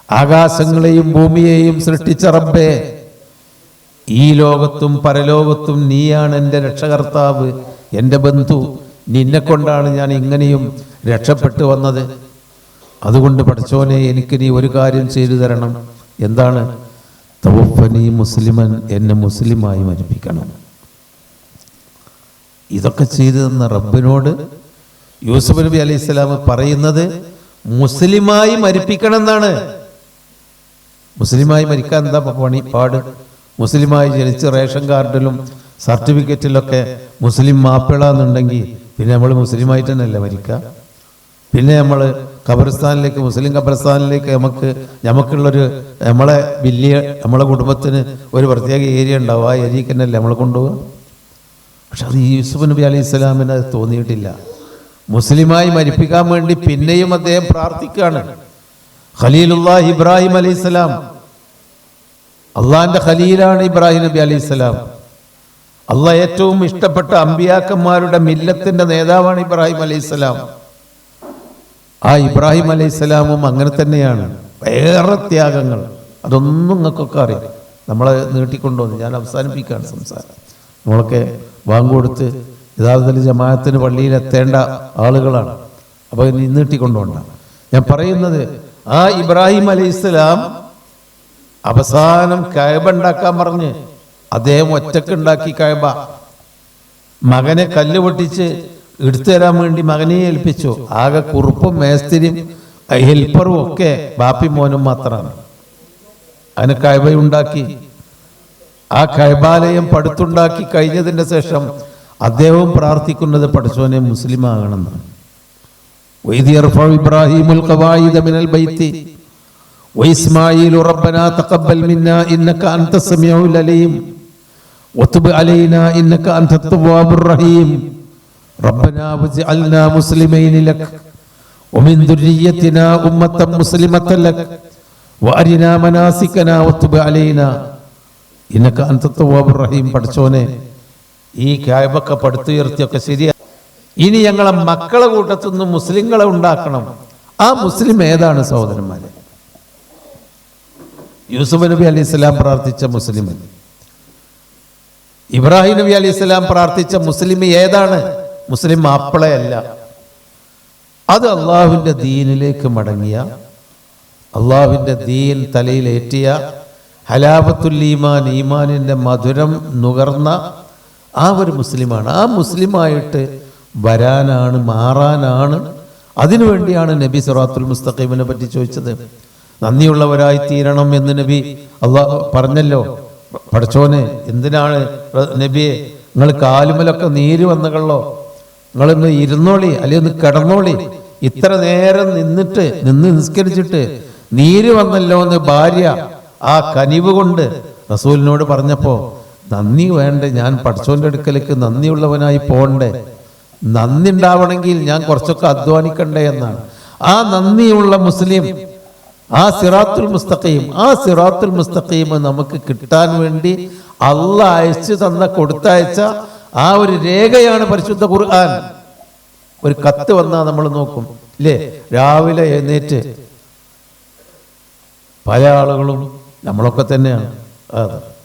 ആകാശങ്ങളെയും ഭൂമിയെയും സൃഷ്ടിച്ച റബ്ബേ, ഈ ലോകത്തും പരലോകത്തും നീയാണ് എൻ്റെ രക്ഷകർത്താവ്, എൻ്റെ ബന്ധു. നിന്നെ കൊണ്ടാണ് ഞാൻ ഇങ്ങനെയും രക്ഷപ്പെട്ടു വന്നത്. അതുകൊണ്ട് പടച്ചോനെ, എനിക്ക് നീ ഒരു കാര്യം ചെയ്തു തരണം. എന്താണ്? തവഫനി മുസ്ലിമൻ, എന്നെ മുസ്ലിമായി മരിപ്പിക്കണം. ഇതൊക്കെ ചെയ്തു തന്ന റബ്ബിനോട് യൂസുഫ് നബി അലൈഹി സ്വലാം പറയുന്നത് മുസ്ലിമായി മരിപ്പിക്കണം എന്നാണ്. മുസ്ലിമായി മരിക്കാൻ എന്താ പാട്? മുസ്ലിമായി ജനിച്ച് റേഷൻ കാർഡിലും സർട്ടിഫിക്കറ്റിലൊക്കെ മുസ്ലിം മാപ്പിള എന്നുണ്ടെങ്കിൽ പിന്നെ നമ്മൾ മുസ്ലിമായിട്ട് തന്നെയല്ലേ മരിക്കുക. പിന്നെ നമ്മൾ ഖബർസ്ഥാനിലേക്ക്, മുസ്ലിം ഖബർസ്ഥാനിലേക്ക് നമുക്കുള്ളൊരു നമ്മളെ കുടുംബത്തിന് ഒരു പ്രത്യേക ഏരിയ ഉണ്ടാവും. ആ ഏരിയക്ക് തന്നെയല്ലേ നമ്മൾ കൊണ്ടുപോകുക. പക്ഷെ അത് യൂസുഫ് നബി അലൈഹി സ്വലാമിന് അത് തോന്നിയിട്ടില്ല. മുസ്ലിമായി മരിപ്പിക്കാൻ വേണ്ടി പിന്നെയും അദ്ദേഹം പ്രാർത്ഥിക്കുകയാണ്. ഖലീലുല്ലാഹ് ഇബ്രാഹിം അലൈഹിസ്സലാം, അള്ളാഹിന്റെ ഖലീലാണ് ഇബ്രാഹിം നബി അലൈഹിസ്സലാം. അള്ളാഹ് ഏറ്റവും ഇഷ്ടപ്പെട്ട അമ്പിയാക്കന്മാരുടെ മില്ലത്തിന്റെ നേതാവാണ് ഇബ്രാഹിം അലൈഹിസ്സലാം. ആ ഇബ്രാഹിം അലൈഹിസ്സലാമും അങ്ങനെ തന്നെയാണ്. വേറെ ത്യാഗങ്ങൾ, അതൊന്നും നിങ്ങൾക്കൊക്കെ അറിയാം. നമ്മളെ നീട്ടിക്കൊണ്ടുവന്ന് ഞാൻ അവസാനിപ്പിക്കുകയാണ് സംസാരം. നമ്മളൊക്കെ വാങ്ങുകൊടുത്ത് യഥാർത്ഥത്തിൽ ജമാഅത്തിന് പള്ളിയിൽ എത്തേണ്ട ആളുകളാണ്. അപ്പോൾ നീട്ടിക്കൊണ്ടുപോണ്ട. ഞാൻ പറയുന്നത്, ആ ഇബ്രാഹിം അലൈഹിസ്സലാം അവസാനം കഅബ ഉണ്ടാക്കാൻ പറഞ്ഞ് അദ്ദേഹം ഒറ്റക്ക് ഉണ്ടാക്കി കഅബ. മകനെ കല്ല് പൊട്ടിച്ച് എടുത്തു തരാൻ വേണ്ടി മകനെ ഏൽപ്പിച്ചു. ആകെ കുറുപ്പും മേസ്തിരിയും ഹെൽപ്പറും ഒക്കെ ബാപ്പി മോനും മാത്രമാണ്. അതിന് കഅബയുണ്ടാക്കി. ആ കഅബാലയം പടുത്തുണ്ടാക്കി കഴിഞ്ഞതിന് ശേഷം അദ്ദേഹവും പ്രാർത്ഥിക്കുന്നത് പടച്ചോനെ മുസ്ലിം ആകണമെന്നാണ്. വഇദ് യർഫഉ ഇബ്രാഹീമുൽ ഖവായിദ മിനൽ ബൈത്തി വഇസ്മാഈലു റബ്ബനാ തഖബ്ബൽ മിന്നാ ഇന്നക അൻതസ് സമീഉൽ അലീം വതുബ് അലൈനാ ഇന്നക അൻതത് തവ്വാബുർ റഹീം റബ്ബനാ വജ്അൽനാ മുസ്ലിമൈനി ലക വമിൻ ദുർരിയ്യതിനാ ഉമ്മത്തൻ മുസ്ലിമത്തൻ ലക വഅരിനാ മനാസികനാ വതുബ് അലൈനാ ഇന്നക അൻതത് തവ്വാബുർ റഹീം. പടച്ചോനെ ഈ കഅബയൊക്കെ പടുത്തുയർത്തിയൊക്കെ ശരിയാ, ഇനി ഞങ്ങളെ മക്കളെ കൂട്ടത്തു നിന്ന് മുസ്ലിങ്ങളെ ഉണ്ടാക്കണം. ആ മുസ്ലിം ഏതാണ് സഹോദരന്മാരെ? യൂസുഫ് നബി അലൈഹി സ്വലാം പ്രാർത്ഥിച്ച മുസ്ലിം, ഇബ്രാഹിം നബി അലൈഹി സ്വലാം പ്രാർത്ഥിച്ച മുസ്ലിം ഏതാണ്? മുസ്ലിം മാപ്പിളയല്ല. അത് അള്ളാഹുവിൻ്റെ ദീനിലേക്ക് മടങ്ങിയ, അള്ളാഹുവിൻ്റെ ദീൻ തലയിലേറ്റിയ, ഹലാവത്തുൽ ഈമാൻ, ഈമാനിൻ്റെ മധുരം നുകർന്ന ആ ഒരു മുസ്ലിമാണ്. ആ മുസ്ലിമായിട്ട് വരാനാണ്, മാറാനാണ്. അതിനുവേണ്ടിയാണ് നബി സിറാത്തുൽ മുസ്തഖീമിനെ പറ്റി ചോദിച്ചത്. നന്ദിയുള്ളവരായി തീരണം എന്ന് നബി അള്ളാഹ് പറഞ്ഞല്ലോ. പടച്ചോനെ, എന്തിനാണ് നബിയെ നിങ്ങൾ കാലുമലൊക്കെ നീര് വന്നുകളോ, നിങ്ങളൊന്ന് ഇരുന്നോളി, അല്ലെങ്കിൽ ഒന്ന് കിടന്നോളി, ഇത്ര നേരം നിന്ന് നിസ്കരിച്ചിട്ട് നീര് വന്നല്ലോ എന്ന് ഭാര്യ ആ കനിവ് കൊണ്ട് റസൂലിനോട് പറഞ്ഞപ്പോ, നന്ദി വേണ്ടേ, ഞാൻ പടച്ചോന്റെ അടുക്കലേക്ക് നന്ദിയുള്ളവനായി പോണ്ടേ, നന്ദി ഉണ്ടാവണമെങ്കിൽ ഞാൻ കുറച്ചൊക്കെ അധ്വാനിക്കണ്ടേ എന്നാണ്. ആ നന്ദിയുള്ള മുസ്ലിം, ആ സിറാത്തുൽ മുസ്തഖീം, ആ സിറാത്തുൽ മുസ്തഖീം നമുക്ക് കിട്ടാൻ വേണ്ടി അള്ളാഹ് അയച്ചു തന്ന, കൊടുത്തയച്ച ആ ഒരു രേഖയാണ് പരിശുദ്ധ ഖുർആൻ. ഒരു കത്ത് വന്നാൽ നമ്മൾ നോക്കും ഇല്ലേ, രാവിലെ എഴുന്നേറ്റ് പല ആളുകളും, നമ്മളൊക്കെ തന്നെയാണ്,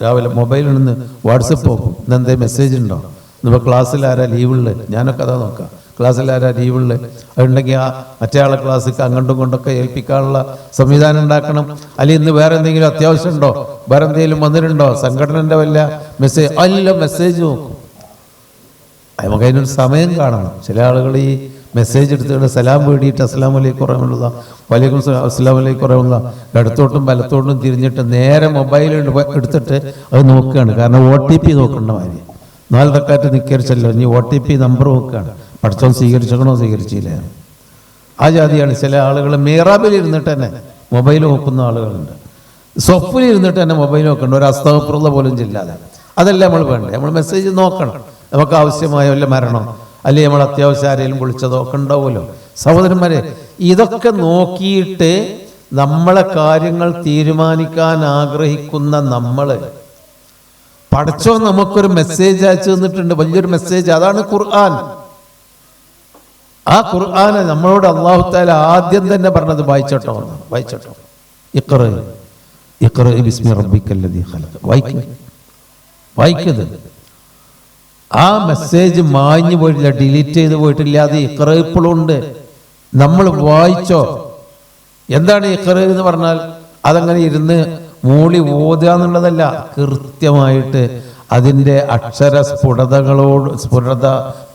രാവിലെ മൊബൈലിൽ നിന്ന് വാട്സപ്പ് നോക്കും, ഇന്നെന്തേ മെസ്സേജ് ഉണ്ടോ, ഇന്നിപ്പോൾ ക്ലാസ്സിൽ ആരാ ലീവുള്ളത്, ഞാനൊക്കെ അതാ നോക്കാം, ക്ലാസ്സിൽ ആരാ ലീവുള്ളത്, അതുണ്ടെങ്കിൽ ആ മറ്റേ ആളെ ക്ലാസ്സിൽ അങ്ങോട്ടും കൊണ്ടൊക്കെ ഏൽപ്പിക്കാനുള്ള സംവിധാനം ഉണ്ടാക്കണം. അല്ലെങ്കിൽ ഇന്ന് വേറെ എന്തെങ്കിലും അത്യാവശ്യം ഉണ്ടോ, വേറെ എന്തെങ്കിലും വന്നിട്ടുണ്ടോ, സംഘടനൻ്റെ വല്ല മെസ്സേജ്, എല്ലാം മെസ്സേജ് നോക്കും. നമുക്ക് അതിനൊരു സമയം കാണണം. ചില ആളുകൾ ഈ മെസ്സേജ് എടുത്തിട്ട് സലാം വേണ്ടിയിട്ട് അസ്സലാം വലൈക്കും വറഹ്മത്തുള്ളാഹി, വലൈക്കും അസ്സലാം വലൈക്കും വറഹ്മത്തുള്ളാഹി, ഇടത്തോട്ടും വലത്തോട്ടും തിരിഞ്ഞിട്ട് നേരെ മൊബൈൽ എടുത്തിട്ട് അത് നോക്കുകയാണ്. കാരണം OTP നോക്കേണ്ട മാതിരി 4 റക്അത്ത് നിസ്കരിച്ചല്ലോ, ഇനി OTP നമ്പർ നോക്കുകയാണ്. പഠിച്ചോൻ സ്വീകരിച്ചോ സ്വീകരിച്ചില്ല. ആ ജാതിയാണ്. ചില ആളുകൾ മിഹ്റാബിൽ ഇരുന്നിട്ട് തന്നെ മൊബൈൽ നോക്കുന്ന ആളുകളുണ്ട്. സ്വഫിൽ ഇരുന്നിട്ട് തന്നെ മൊബൈൽ നോക്കണ്ട, ഒരു അസ്തഗ്ഫിറുല്ലാഹ് പോലും ചെല്ലാതെ. അതല്ല നമ്മൾ വേണ്ടേ, നമ്മൾ മെസ്സേജ് നോക്കണം. നമുക്ക് ആവശ്യമായ വല്ല മരണം, അല്ലെങ്കിൽ നമ്മൾ അത്യാവശ്യം ആരെങ്കിലും വിളിച്ചതോ ഒക്കെ ഉണ്ടാവുമല്ലോ. സഹോദരന്മാരെ, ഇതൊക്കെ നോക്കിയിട്ട് നമ്മളെ കാര്യങ്ങൾ തീരുമാനിക്കാൻ ആഗ്രഹിക്കുന്ന നമ്മള്, പഠിച്ചോ നമുക്കൊരു മെസ്സേജ് അയച്ചു തന്നിട്ടുണ്ട്, വലിയൊരു മെസ്സേജ്. അതാണ് ഖുർആൻ. ആ ഖുർആനെ നമ്മളോട് അല്ലാഹു തആല ആദ്യം തന്നെ പറഞ്ഞത് വായിച്ചോട്ടോ, വായിച്ചോട്ടോ, ഇഖ്റ ബിസ്മി റബ്ബിക്കല്ലദീ ഖലഖ്, വായിക്കത്. ആ മെസ്സേജ് മാഞ്ഞു പോയിട്ടില്ല, ഡിലീറ്റ് ചെയ്ത് പോയിട്ടില്ല. അത് ഇഖ്റ ഇപ്പോഴും ഉണ്ട്. നമ്മൾ വായിച്ചോ. എന്താണ് ഇഖ്റ എന്ന് പറഞ്ഞാൽ? അതങ്ങനെ ഇരുന്ന് മൂളി ഓതുക എന്നുള്ളതല്ല, കൃത്യമായിട്ട് അതിൻ്റെ അക്ഷര സ്ഫുടത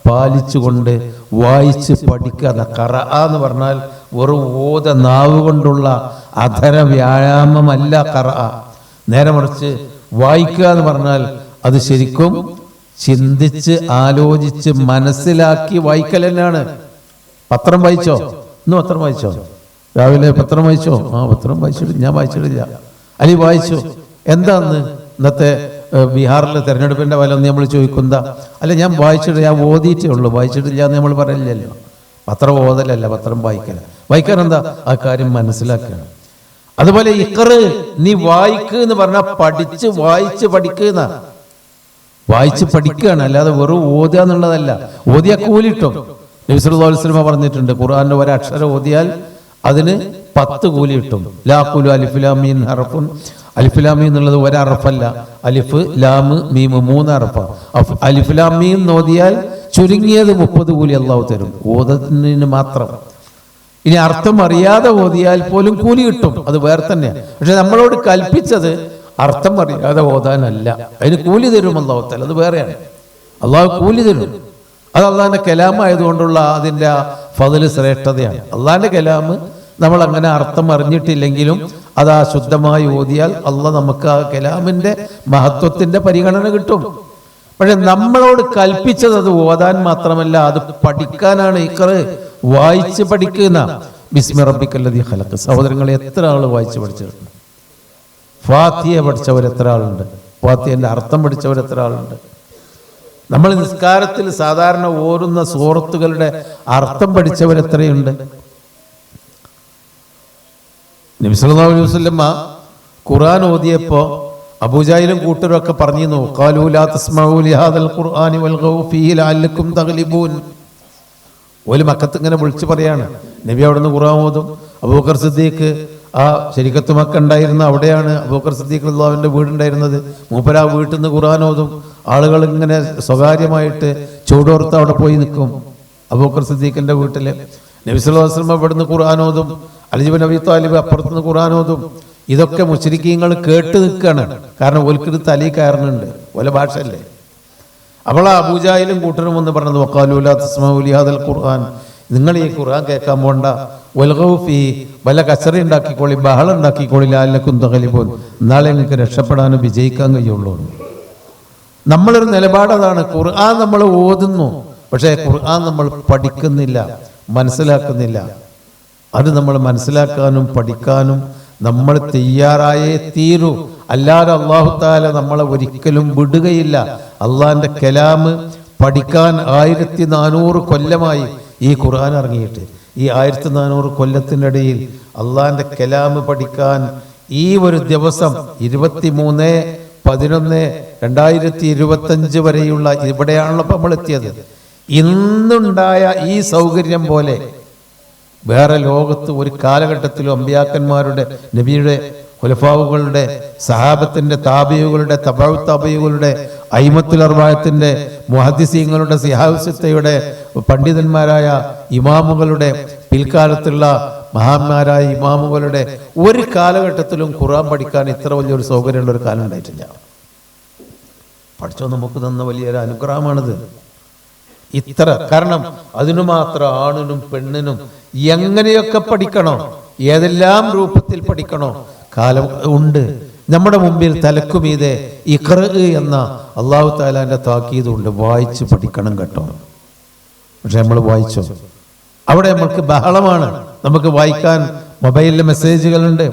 പാലിച്ചുകൊണ്ട് വായിച്ച് പഠിക്കുക. ഖറഅ എന്ന് പറഞ്ഞാൽ വെറും ഓത, നാവ് കൊണ്ടുള്ള അധര വ്യായാമമല്ല ഖറഅ. നേരെ മറിച്ച് വായിക്കുക എന്ന് പറഞ്ഞാൽ അത് ശരിക്കും ചിന്തിച്ച് ആലോചിച്ച് മനസ്സിലാക്കി വായിക്കൽ തന്നെയാണ്. പത്രം വായിച്ചോ? ഇന്ന് പത്രം വായിച്ചോ? രാവിലെ പത്രം വായിച്ചോ? ആ, പത്രം വായിച്ചിട്ടില്ല, ഞാൻ വായിച്ചിട്ടില്ല. അലി വായിച്ചു. എന്താന്ന് ഇന്നത്തെ ബീഹാറിലെ തെരഞ്ഞെടുപ്പിന്റെ ഫലം നമ്മൾ ചോദിക്കുന്ന? അല്ല, ഞാൻ വായിച്ചിട്ട്, ഞാൻ ഓതിയിട്ടേ ഉള്ളൂ, വായിച്ചിട്ടില്ല എന്ന് നമ്മൾ പറയില്ലല്ലോ. പത്രം ഓതലല്ല, പത്രം വായിക്കാൻ എന്താ ആ കാര്യം മനസ്സിലാക്കുകയാണ്. അതുപോലെ ഇഖ്റ, നീ വായിക്കുക എന്ന് പറഞ്ഞാൽ പഠിച്ച് വായിച്ച് പഠിക്കുന്ന, വായിച്ച് പഠിക്കുകയാണ്, അല്ലാതെ വെറും ഓതുക എന്നുള്ളതല്ല. ഓതിയ കൂലിട്ടോ. നബി സല്ലല്ലാഹു അലൈഹി വസല്ലം പറഞ്ഞിട്ടുണ്ട്, ഖുർആന്റെ ഒരക്ഷരം ഓതിയാൽ അതിന് 10 കൂലി കിട്ടും. ലാ ഖുലു അലിഫ് ലാം മീം ഹർഫുൻ. അലിഫ് ലാം മീം എന്നുള്ളത് ഒരറഫല്ല, അലിഫ് ലാം മീം 3 അറഫ. അലിഫ് ലാം മീം ഓതിയാൽ ചുരുങ്ങിയത് 30 കൂലി അള്ളാഹു തരും, ഓതുന്നതിന് മാത്രം. ഇനി അർത്ഥം അറിയാതെ ഓതിയാൽ പോലും കൂലി കിട്ടും, അത് വേറെ തന്നെയാണ്. പക്ഷെ നമ്മളോട് കൽപ്പിച്ചത് അർത്ഥം അറിയാതെ ഓതാനല്ല, അതിന് കൂലി തരും അള്ളാഹു തആല, അത് വേറെയാണ്. അള്ളാഹു കൂലി തരും. അത് അള്ളാഹിൻ്റെ കലാമായതുകൊണ്ടുള്ള അതിൻ്റെ ആ ഫضല് ശ്രേഷ്ഠതയാണ്. അള്ളാഹിൻ്റെ കലാമ് നമ്മൾ അങ്ങനെ അർത്ഥം അറിഞ്ഞിട്ടില്ലെങ്കിലും അത് ആ ശുദ്ധമായി ഓതിയാൽ അള്ളാഹ് നമുക്ക് ആ കലാമിൻ്റെ മഹത്വത്തിൻ്റെ പരിഗണന കിട്ടും. പക്ഷെ നമ്മളോട് കൽപ്പിച്ചത് അത് ഓതാൻ മാത്രമല്ല, അത് പഠിക്കാനാണ്. ഇഖ്റ വായിച്ച് പഠിക്കുന്ന ബിസ്മി റബ്ബിക്കല്ലദീ ഖലഖ്. സഹോദരങ്ങളെ, എത്ര ആൾ വായിച്ച് പഠിച്ചിട്ടുണ്ട്? ഫാത്തിഹ പഠിച്ചവർ എത്ര ആളുണ്ട്? ഫാത്തിഹന്റെ അർത്ഥം പഠിച്ചവർ എത്ര ആളുണ്ട്? നമ്മൾ നിസ്കാരത്തിൽ സാധാരണ ഓരുന്ന സൂറത്തുകളുടെ അർത്ഥം പഠിച്ചവർ എത്രയുണ്ട്? നബി സല്ലല്ലാഹു അലൈഹി വസല്ലം ഖുർആൻ ഓതിയപ്പോൾ അബൂജാഹിലും കൂട്ടരൊക്കെ പറഞ്ഞിരുന്നു, ഖാലൂ ലാ തസ്മഊ ലിഹാദൽ ഖുർആനി വൽഗൗ ഫീഹി ലഅല്ലക്കും തഗ്ലിബൂൻ. ഓല് മക്കത്ത് ഇങ്ങനെ വിളിച്ചു പറയാണ്, നബി അവിടുന്ന് ഖുർആൻ ഓതും. അബൂബക്കർ സിദ്ദീഖ് ആ ശരീഅത്ത് മക്ക ഉണ്ടായിരുന്ന അവിടെയാണ് അബൂബക്കർ സിദ്ദീഖ് റളിയല്ലാഹുവിന്റെ വീടുണ്ടായിരുന്നത്. മൂപ്പര ആ വീട്ടിൽ നിന്ന് ഖുർആൻ ഓതും. ആളുകൾ ഇങ്ങനെ സ്വകാര്യമായിട്ട് ചൂടോർത്ത് അവിടെ പോയി നിൽക്കും അബൂബക്കർ സിദ്ദീഖിന്റെ വീട്ടിൽ. നബി സല്ലല്ലാഹു അലൈഹി വസല്ലം ഇവിടുന്ന് ഖുർആൻ ഓതും. അലി ഇബ്നു അബീ ത്വാലിബ് അപ്പുറത്തുനിന്ന് ഖുർആൻ ഓതും. ഇതൊക്കെ മുശ്രിക്കീങ്ങൾ കേട്ട് നിൽക്കുകയാണ്. കാരണം ഓൽക്കിത് തലി കയറുന്നുണ്ട്, ഓല ഭാഷയല്ലേ. അപ്പോൾ അബൂജാഹിലും കൂട്ടരും എന്ന് പറഞ്ഞത്, വഖാലൂ ലാ തസ്മഊ ലിഹാദൽ ഖുർആൻ, നിങ്ങൾ ഈ ഖുർആൻ കേൾക്കാൻ പോണ്ട, വൽഗൗ ഫീ, വല്ല കച്ചറ ഉണ്ടാക്കിക്കോളി, ബഹളം ഉണ്ടാക്കിക്കോളി, ലഅല്ലക്കും തഗ്ലിബൂൻ, നാളെ നിങ്ങൾക്ക് രക്ഷപ്പെടാനും വിജയിക്കാൻ കഴിയുള്ളൂ. നമ്മളൊരു നിലപാട് അതാണ്. ഖുർആൻ നമ്മൾ ഓതുന്നു, പക്ഷേ ഖുർആൻ നമ്മൾ പഠിക്കുന്നില്ല, മനസ്സിലാക്കുന്നില്ല. അത് നമ്മൾ മനസ്സിലാക്കാനും പഠിക്കാനും നമ്മൾ തയ്യാറായേ തീരൂ. അല്ലാതെ അല്ലാഹു തആല നമ്മളെ ഒരിക്കലും വിടുകയില്ല. അള്ളാഹിന്റെ കലാമ് പഠിക്കാൻ 1400 കൊല്ലമായി ഈ ഖുർആൻ ഇറങ്ങിയിട്ട്. ഈ 1400 കൊല്ലത്തിൻ്റെ ഇടയിൽ അള്ളാഹിന്റെ കലാമ് പഠിക്കാൻ ഈ ഒരു ദിവസം 23/11/2025 വരെയുള്ള ഇവിടെയാണല്ലോ നമ്മൾ എത്തിയത്. ഇന്നുണ്ടായ ഈ സൗകര്യം പോലെ വേറെ ലോകത്ത് ഒരു കാലഘട്ടത്തിലും അമ്പിയാക്കന്മാരുടെ, നബിയുടെ, ഖുലഫാവുകളുടെ, സഹാബത്തിന്റെ, താബിയുകളുടെ, തബഉ താബിയുകളുടെ, അയിമത്തുൽ അർബഅത്തിന്റെ, മുഹദ്ദിസീങ്ങളുടെ, സിഹാബിയുടെ, പണ്ഡിതന്മാരായ ഇമാമുകളുടെ, പിൽക്കാലത്തുള്ള മഹാന്മാരായ ഇമാമുകളുടെ ഒരു കാലഘട്ടത്തിലും ഖുർആൻ പഠിക്കാൻ ഇത്ര വലിയൊരു സൗകര്യമുള്ള ഒരു കാലം ഉണ്ടായിട്ടില്ല. പഠിച്ചോ നമുക്ക് തന്ന വലിയൊരു അനുഗ്രഹമാണിത്. ഇത്ര കാരണം അതിനു മാത്രം ആണിനും പെണ്ണിനും എങ്ങനെയൊക്കെ പഠിക്കണോ, ഏതെല്ലാം രൂപത്തിൽ പഠിക്കണോ കാലം ഉണ്ട്. നമ്മുടെ മുമ്പിൽ തലക്കുമീതെ ഇഖ്റ എന്ന അല്ലാഹു തആലാന്റെ താക്കീതുണ്ട്. വായിച്ച് പഠിക്കണം കേട്ടോ. പക്ഷെ നമ്മൾ വായിച്ചോ? അവിടെ നമ്മൾക്ക് ബഹളമാണ്. നമുക്ക് വായിക്കാൻ മൊബൈലിൽ മെസ്സേജുകളുണ്ട്,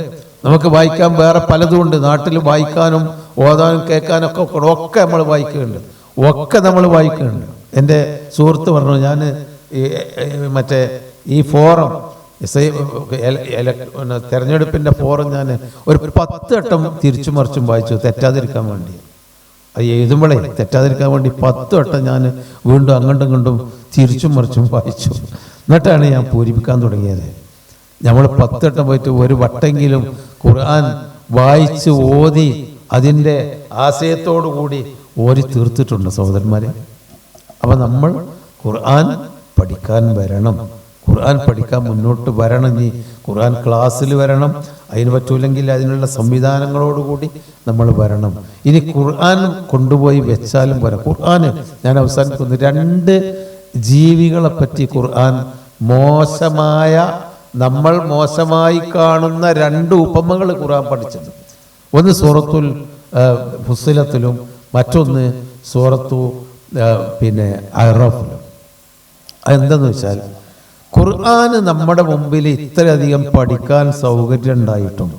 നമുക്ക് വായിക്കാൻ വേറെ പലതുമുണ്ട്. നാട്ടിൽ വായിക്കാനും ഓതാനും കേൾക്കാനൊക്കെ ഒക്കെ നമ്മൾ വായിക്കുന്നുണ്ട്, ഒക്കെ നമ്മൾ വായിക്കുന്നുണ്ട്. എൻ്റെ സുഹൃത്ത് പറഞ്ഞു, ഞാൻ മറ്റേ ഈ ഫോറം തെരഞ്ഞെടുപ്പിൻ്റെ ഫോറം ഞാൻ ഒരു 10 വട്ടം തിരിച്ചു മറിച്ചും വായിച്ചു, തെറ്റാതിരിക്കാൻ വേണ്ടി. അത് എഴുതുമ്പോഴേ തെറ്റാതിരിക്കാൻ വേണ്ടി 10 വട്ടം ഞാൻ വീണ്ടും അങ്ങോട്ടും ഇങ്ങോട്ടും തിരിച്ചും മറിച്ചും വായിച്ചു. എന്നിട്ടാണ് ഞാൻ പൂരിപ്പിക്കാൻ തുടങ്ങിയത്. നമ്മൾ 10 വട്ടം പോയിട്ട് ഒരു വട്ടെങ്കിലും ഖുർആൻ വായിച്ച് ഓതി അതിൻ്റെ ആശയത്തോടു കൂടി ഓതി തീർത്തിട്ടുണ്ട് സഹോദരന്മാരെ. അപ്പം നമ്മൾ ഖുർആൻ പഠിക്കാൻ വരണം, ഖുർആൻ പഠിക്കാൻ മുന്നോട്ട് വരണം. ഇനി ഖുർആൻ ക്ലാസ്സിൽ വരണം, അതിന് പറ്റൂലെങ്കിൽ അതിനുള്ള സംവിധാനങ്ങളോടുകൂടി നമ്മൾ വരണം. ഇനി ഖുർആൻ കൊണ്ടുപോയി വെച്ചാലും വരാം. ഖുർആന് ഞാൻ അവസാനിക്കുന്നു, 2 ജീവികളെ പറ്റി ഖുർആൻ മോശമായ, നമ്മൾ മോശമായി കാണുന്ന 2 ഉപമകൾ ഖുർആൻ പഠിച്ചത്. ഒന്ന് സൂറത്തുൽ ഫുസ്സിലത്തിലും മറ്റൊന്ന് സൂറത്തു അറഫിലും. അതെന്തെന്ന് വെച്ചാൽ, ഖുർആന് നമ്മുടെ മുമ്പിൽ ഇത്രയധികം പഠിക്കാൻ സൗകര്യം ഉണ്ടായിട്ടും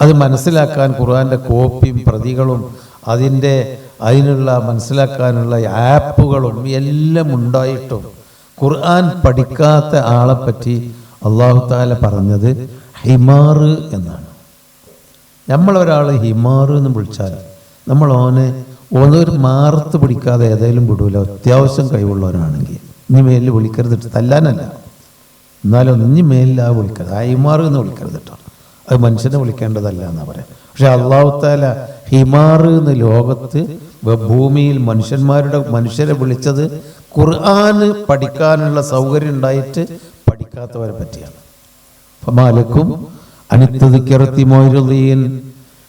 അത് മനസ്സിലാക്കാൻ ഖുർആന്റെ കോപ്പിയും പ്രതികളും അതിനുള്ള മനസ്സിലാക്കാനുള്ള ആപ്പുകളും എല്ലാം ഉണ്ടായിട്ടും ഖുർആൻ പഠിക്കാത്ത ആളെപ്പറ്റി അല്ലാഹു തആല പറഞ്ഞത് ഹിമാർ എന്നാണ്. നമ്മളൊരാൾ ഹിമാർ എന്ന് വിളിച്ചാൽ നമ്മൾ ഓനൊരു മാർത്ത് പിടിക്കാതെ ഏതായാലും വിടൂല. അത്യാവശ്യം കഴിവുള്ളവരാണെങ്കിൽ ഇനി മേലിൽ വിളിക്കരുത്, തല്ലാനല്ല, എന്നാലും ഇനി മേലിൽ ആ വിളിക്കരുത്, ഹിമാർ എന്ന് വിളിക്കരുത് കേട്ടോ. അത് മനുഷ്യനെ വിളിക്കേണ്ടതല്ല എന്നാ പറയാം. പക്ഷെ അല്ലാഹു തആല ഹിമാർ എന്ന് ലോകത്ത് ഭൂമിയിൽ മനുഷ്യരെ വിളിച്ചത് ഖുർആന് പഠിക്കാനുള്ള സൗകര്യം ഉണ്ടായിട്ട് പഠിക്കാത്തവരെ പറ്റിയാണ്. ഫമാലക്കും അനിത്തദിക്കറത്തി മൗരിദീൻ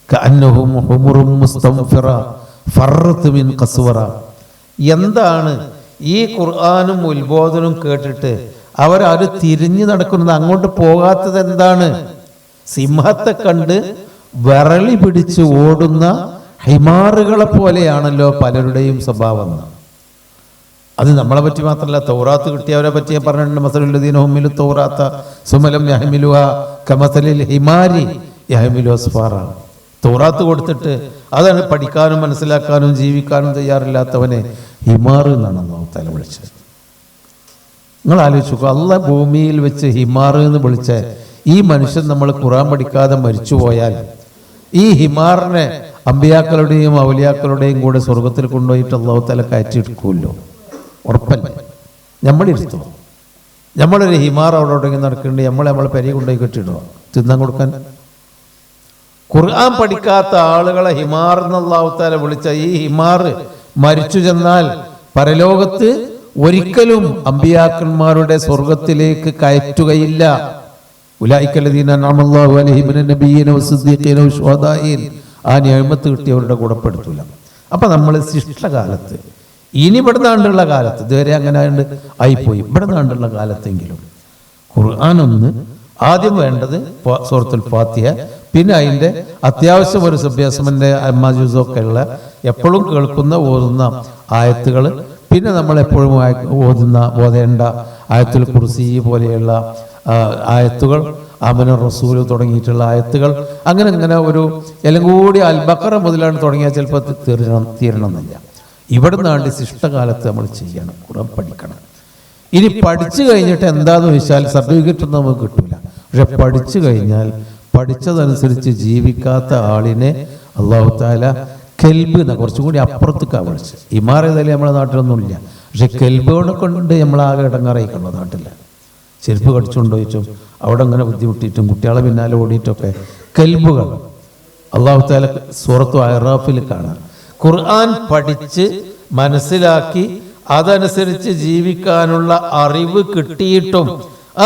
കഅന്നഹും ഹുമുറും മുസ്തൻഫിറ ഫറത്ത് മിൻ ഖസ്വറ. എന്താണ് ഈ ഖുർആനും ഉത്ബോധനവും കേട്ടിട്ട് അവരത് തിരിഞ്ഞു നടക്കുന്നത്, അങ്ങോട്ട് പോകാത്തത് എന്താണ്? സിംഹത്തെ കണ്ട് വിരളി പിടിച്ച് ഓടുന്ന ഹിമാറുകളെ പോലെയാണല്ലോ പലരുടെയും സ്വഭാവം. അത് നമ്മളെ പറ്റി മാത്രമല്ല, തൗറാത്ത് കിട്ടിയവരെ പറ്റി പറഞ്ഞിട്ടുണ്ട്. മസലുല്ലദീന ഹുമ്മിലു തൗറാത്ത സുമലം യഹ്മിലുഹ കമസലിൽ ഹിമാരി യഹ്മിലു അസ്ഫാറ. തൗറാത്ത് കൊടുത്തിട്ട് അതാണ് പഠിക്കാനും മനസ്സിലാക്കാനും ജീവിക്കാനും തയ്യാറില്ലാത്തവനെ ഹിമാർ എന്നാണ് അല്ലാഹു തആല വിളിച്ചത്. നിങ്ങൾ ആലോചിച്ചു, അല്ലാഹ് ഭൂമിയിൽ വെച്ച് ഹിമാർ എന്ന് വിളിച്ച ഈ മനുഷ്യൻ നമ്മൾ ഖുർആൻ പഠിക്കാതെ മരിച്ചുപോയാൽ ഈ ഹിമാറിനെ അമ്പിയാക്കളുടെയും ഔലിയാക്കളുടെയും കൂടെ സ്വർഗത്തിൽ കൊണ്ടുപോയിട്ട് അല്ലാഹു തആല കയറ്റിയെടുക്കുമല്ലോ, ഉറപ്പല്ലേ? നമ്മളിരുത്തോ? നമ്മളൊരു ഹിമാർ അവിടെ ഉണ്ടെങ്കിൽ നടക്കേണ്ടി നമ്മളെ പെരിയ കൊണ്ടുപോയി കെട്ടിടുക തിന്നാൻ കൊടുക്കാൻ? ഖുർആൻ പഠിക്കാത്ത ആളുകളെ ഹിമാർ എന്ന് അല്ലാഹു തആല വിളിച്ച ഈ ഹിമാർ മരിച്ചു ചെന്നാൽ പരലോകത്ത് ഒരിക്കലും അമ്പിയാക്കന്മാരുടെ സ്വർഗത്തിലേക്ക് കയറ്റുകയില്ല. ഉലൈകല്ലദീന അൻഅമല്ലാഹു അലൈഹിം മിനൻ നബിയ്യീന വസ്സിദ്ദീഖീന വശുഹദാഇൻ, ആ നിഅമത്ത് കിട്ടിയവരുടെ കൂടെ പെടുത്തൂല. അപ്പം നമ്മൾ ശിഷ്ടകാലത്ത്, ഇനി ഇവിടെ നാണ്ടുള്ള കാലത്ത്, ഇതുവരെ അങ്ങനെ ആയിപ്പോയി, ഇവിടെ നാണ്ടുള്ള കാലത്തെങ്കിലും ഖുർആൻ ഒന്ന് ആദ്യം വേണ്ടത് സൂറത്തുൽ ഫാത്തിഹ, പിന്നെ അതിൻ്റെ അത്യാവശ്യം ഒരു സബ്യാസമൻ്റെ അമ്മാജൂസൊക്കെ ഉള്ള എപ്പോഴും കേൾക്കുന്ന ഓതുന്ന ആയത്തുകൾ, പിന്നെ നമ്മൾ എപ്പോഴും ഓതേണ്ട ആയത്തുൽ കുർസി പോലെയുള്ള ആയത്തുകൾ, ആമന റസൂൽ തുടങ്ങിയിട്ടുള്ള ആയത്തുകൾ, അങ്ങനെ ഒരു എല്ലാം കൂടി അൽ ബഖറ മുതലാണ് തുടങ്ങിയാൽ ചിലപ്പോൾ തീരണമെന്നില്ല. ഇവിടെ നിന്നാണ്ട് ശിഷ്ടകാലത്ത് നമ്മൾ ചെയ്യണം, ഖുർആൻ പഠിക്കണം. ഇനി പഠിച്ചു കഴിഞ്ഞിട്ട് എന്താണെന്ന് വെച്ചാൽ സർട്ടിഫിക്കറ്റ് ഒന്നും നമുക്ക് കിട്ടൂല. പക്ഷെ പഠിച്ചു കഴിഞ്ഞാൽ പഠിച്ചതനുസരിച്ച് ജീവിക്കാത്ത ആളിനെ അല്ലാഹു തആല കെൽബ് എന്ന കുറച്ചും കൂടി അപ്പുറത്തേക്കാണ് വിളിച്ചത്. ഇമാർ ഏതായാലും നമ്മുടെ നാട്ടിലൊന്നും ഇല്ല, പക്ഷെ കെൽബുകളെ കൊണ്ട് നമ്മളാകെ ഇടങ്ങാറായിക്കണോ നാട്ടിൽ. ചെരുപ്പ് കടിച്ചുകൊണ്ടോ ചോദിച്ചും അവിടെ അങ്ങനെ ബുദ്ധിമുട്ടിയിട്ടും കുട്ടികളെ പിന്നാലെ ഓടിയിട്ടൊക്കെ കെൽബുകൾ അല്ലാഹു തആല സൂറത്തു അഅറാഫിൽ കാണാം. ഖുർആൻ പഠിച്ച് മനസ്സിലാക്കി അതനുസരിച്ച് ജീവിക്കാനുള്ള അറിവ് കിട്ടിയിട്ടും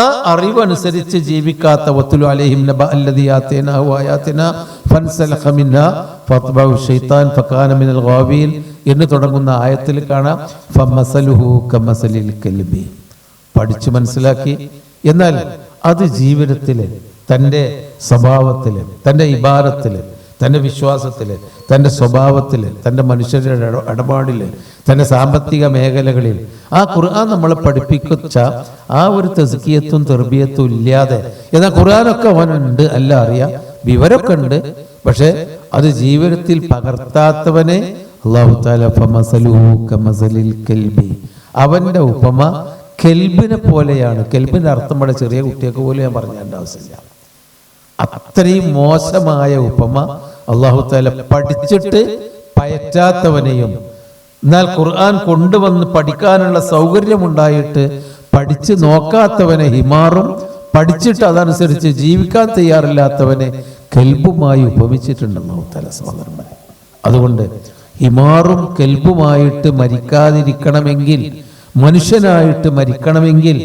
ആ അറിവനുസരിച്ച് ജീവിക്കാത്ത വത്തുലു അലൈഹിം നബഅ അല്ലദീ ആതൈനാഹു ആയാതിനാ ഫൻസലഖ മിൻഹാ ഫത്ബഅഹു ശൈത്താൻ ഫകാന മിനൽ ഗാവീൻ എന്ന് തുടങ്ങുന്ന ആയത്തിൽ കാണാം ഫമസലുഹു കമസലിൽ കൽബി. പഠിച്ചു മനസ്സിലാക്കി, എന്നാൽ അത് ജീവിതത്തിൽ, തൻ്റെ സ്വഭാവത്തിൽ, തൻ്റെ ഇബാദത്തിൽ, തൻ്റെ വിശ്വാസത്തിൽ, തൻ്റെ സ്വഭാവത്തിൽ, തൻ്റെ മനുഷ്യരുടെ ഇടപാടിൽ, തൻ്റെ സാമ്പത്തിക മേഖലകളിൽ ആ ഖുർആൻ നമ്മളെ പഠിപ്പിച്ച ആ ഒരു തസ്കിയത്തും തെർബിയത്തും ഇല്ലാതെ, എന്നാൽ ഖുർആനൊക്കെ അവനുണ്ട്, അല്ല അറിയാം, വിവരമൊക്കെ ഉണ്ട്, പക്ഷെ അത് ജീവിതത്തിൽ പകർത്താത്തവനെ അല്ലാഹു തആല ഫമസലുഹു കമസലിൽ കൽബി, അവൻ്റെ ഉപമ കെൽബിനെ പോലെയാണ്. കെൽബിൻ്റെ അർത്ഥം ഇവിടെ ചെറിയ കുട്ടിയൊക്കെ പോലും ഞാൻ പറഞ്ഞതിൻ്റെ ആവശ്യമില്ല. അത്രയും മോശമായ ഉപമ അല്ലാഹു തആല പഠിച്ചിട്ട് പയറ്റാത്തവനെയും, എന്നാൽ ഖുർആൻ കൊണ്ടുവന്ന് പഠിക്കാനുള്ള സൗകര്യമുണ്ടായിട്ട് പഠിച്ച് നോക്കാത്തവനെ ഹിമാറും, പഠിച്ചിട്ട് അതനുസരിച്ച് ജീവിക്കാൻ തയ്യാറില്ലാത്തവനെ കെൽബുമായി ഉപമിച്ചിട്ടുണ്ട് അല്ലാഹു തആല സഹോദരന്മാരെ. അതുകൊണ്ട് ഹിമാറും കെൽബുമായിട്ട് മരിക്കാതിരിക്കണമെങ്കിൽ, മനുഷ്യനായിട്ട് മരിക്കണമെങ്കിൽ,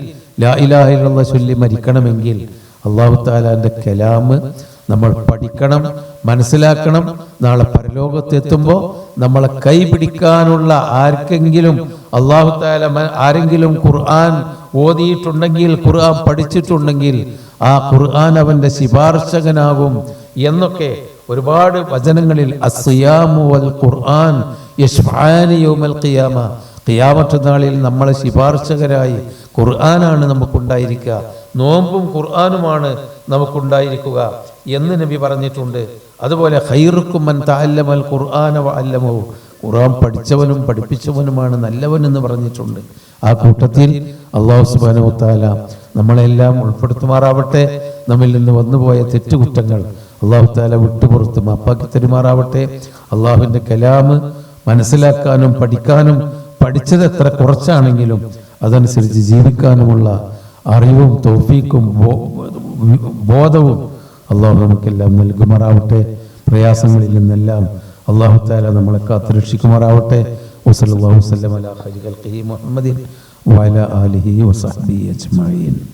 ലാ ഇലാഹ ഇല്ലല്ലാഹ് ചൊല്ലി മരിക്കണമെങ്കിൽ അല്ലാഹു തആലാന്റെ കലാമ് നമ്മൾ പഠിക്കണം, മനസ്സിലാക്കണം. നാളെ പരലോകത്തെത്തുമ്പോൾ നമ്മളെ കൈ പിടിക്കാനുള്ള ആർക്കെങ്കിലും അല്ലാഹു തആല ആരെങ്കിലും ഖുർആൻ ഓതിയിട്ടുണ്ടെങ്കിൽ, ഖുർആൻ പഠിച്ചിട്ടുണ്ടെങ്കിൽ ആ ഖുർആൻ അവന്റെ ശിപാർശകനാകും എന്നൊക്കെ ഒരുപാട് വചനങ്ങളിൽ അസ്സിയാമു വൽ ഖുർആൻ യശ്ഫആനി യൗമൽ ഖിയാമ, ഖിയാമത്ത് നാളിൽ നമ്മളെ ശിപാർശകരായി ഖുർആനാണ് നമുക്കുണ്ടായിരിക്കുക, നോമ്പും ഖുർആനുമാണ് നമുക്കുണ്ടായിരിക്കുക എന്ന് നബി പറഞ്ഞിട്ടുണ്ട്. അതുപോലെ ഖൈറുക്കും മൻ തഅല്ലമൽ ഖുർആന വഅല്ലമഹു, ഖുർആൻ പഠിച്ചവനും പഠിപ്പിച്ചവനുമാണ് നല്ലവൻ എന്ന് പറഞ്ഞിട്ടുണ്ട്. ആ കൂട്ടത്തിൽ അല്ലാഹു സുബ്ഹാനഹു വ തആല നമ്മളെല്ലാം ഉൾപ്പെടുത്തുമാറാവട്ടെ. നമ്മിൽ നിന്ന് വന്നുപോയ തെറ്റുകുറ്റങ്ങൾ അല്ലാഹു തആല വിട്ടുപുറത്ത് മാപ്പാക്കി തരുമാറാവട്ടെ. അല്ലാഹുവിൻ്റെ കലാമ് മനസ്സിലാക്കാനും പഠിക്കാനും പഠിച്ചത് എത്ര കുറച്ചാണെങ്കിലും അതനുസരിച്ച് ജീവിക്കാനുമുള്ള അറിവും തൗഫീക്കും ബോധവും അല്ലാഹു നമുക്കെല്ലാം നൽകുമാറാവട്ടെ. പ്രയാസങ്ങളിൽ നിന്നെല്ലാം അല്ലാഹു തആല നമ്മളെ കാത്തുരക്ഷിക്കുമാറാവട്ടെ. വസല്ലല്ലാഹു വസല്ലമ അലാ ഖൈരി ഖൽഖിഹി മുഹമ്മദിൻ വഅലാ ആലിഹി വസഹ്ബിഹി അജ്മഈൻ.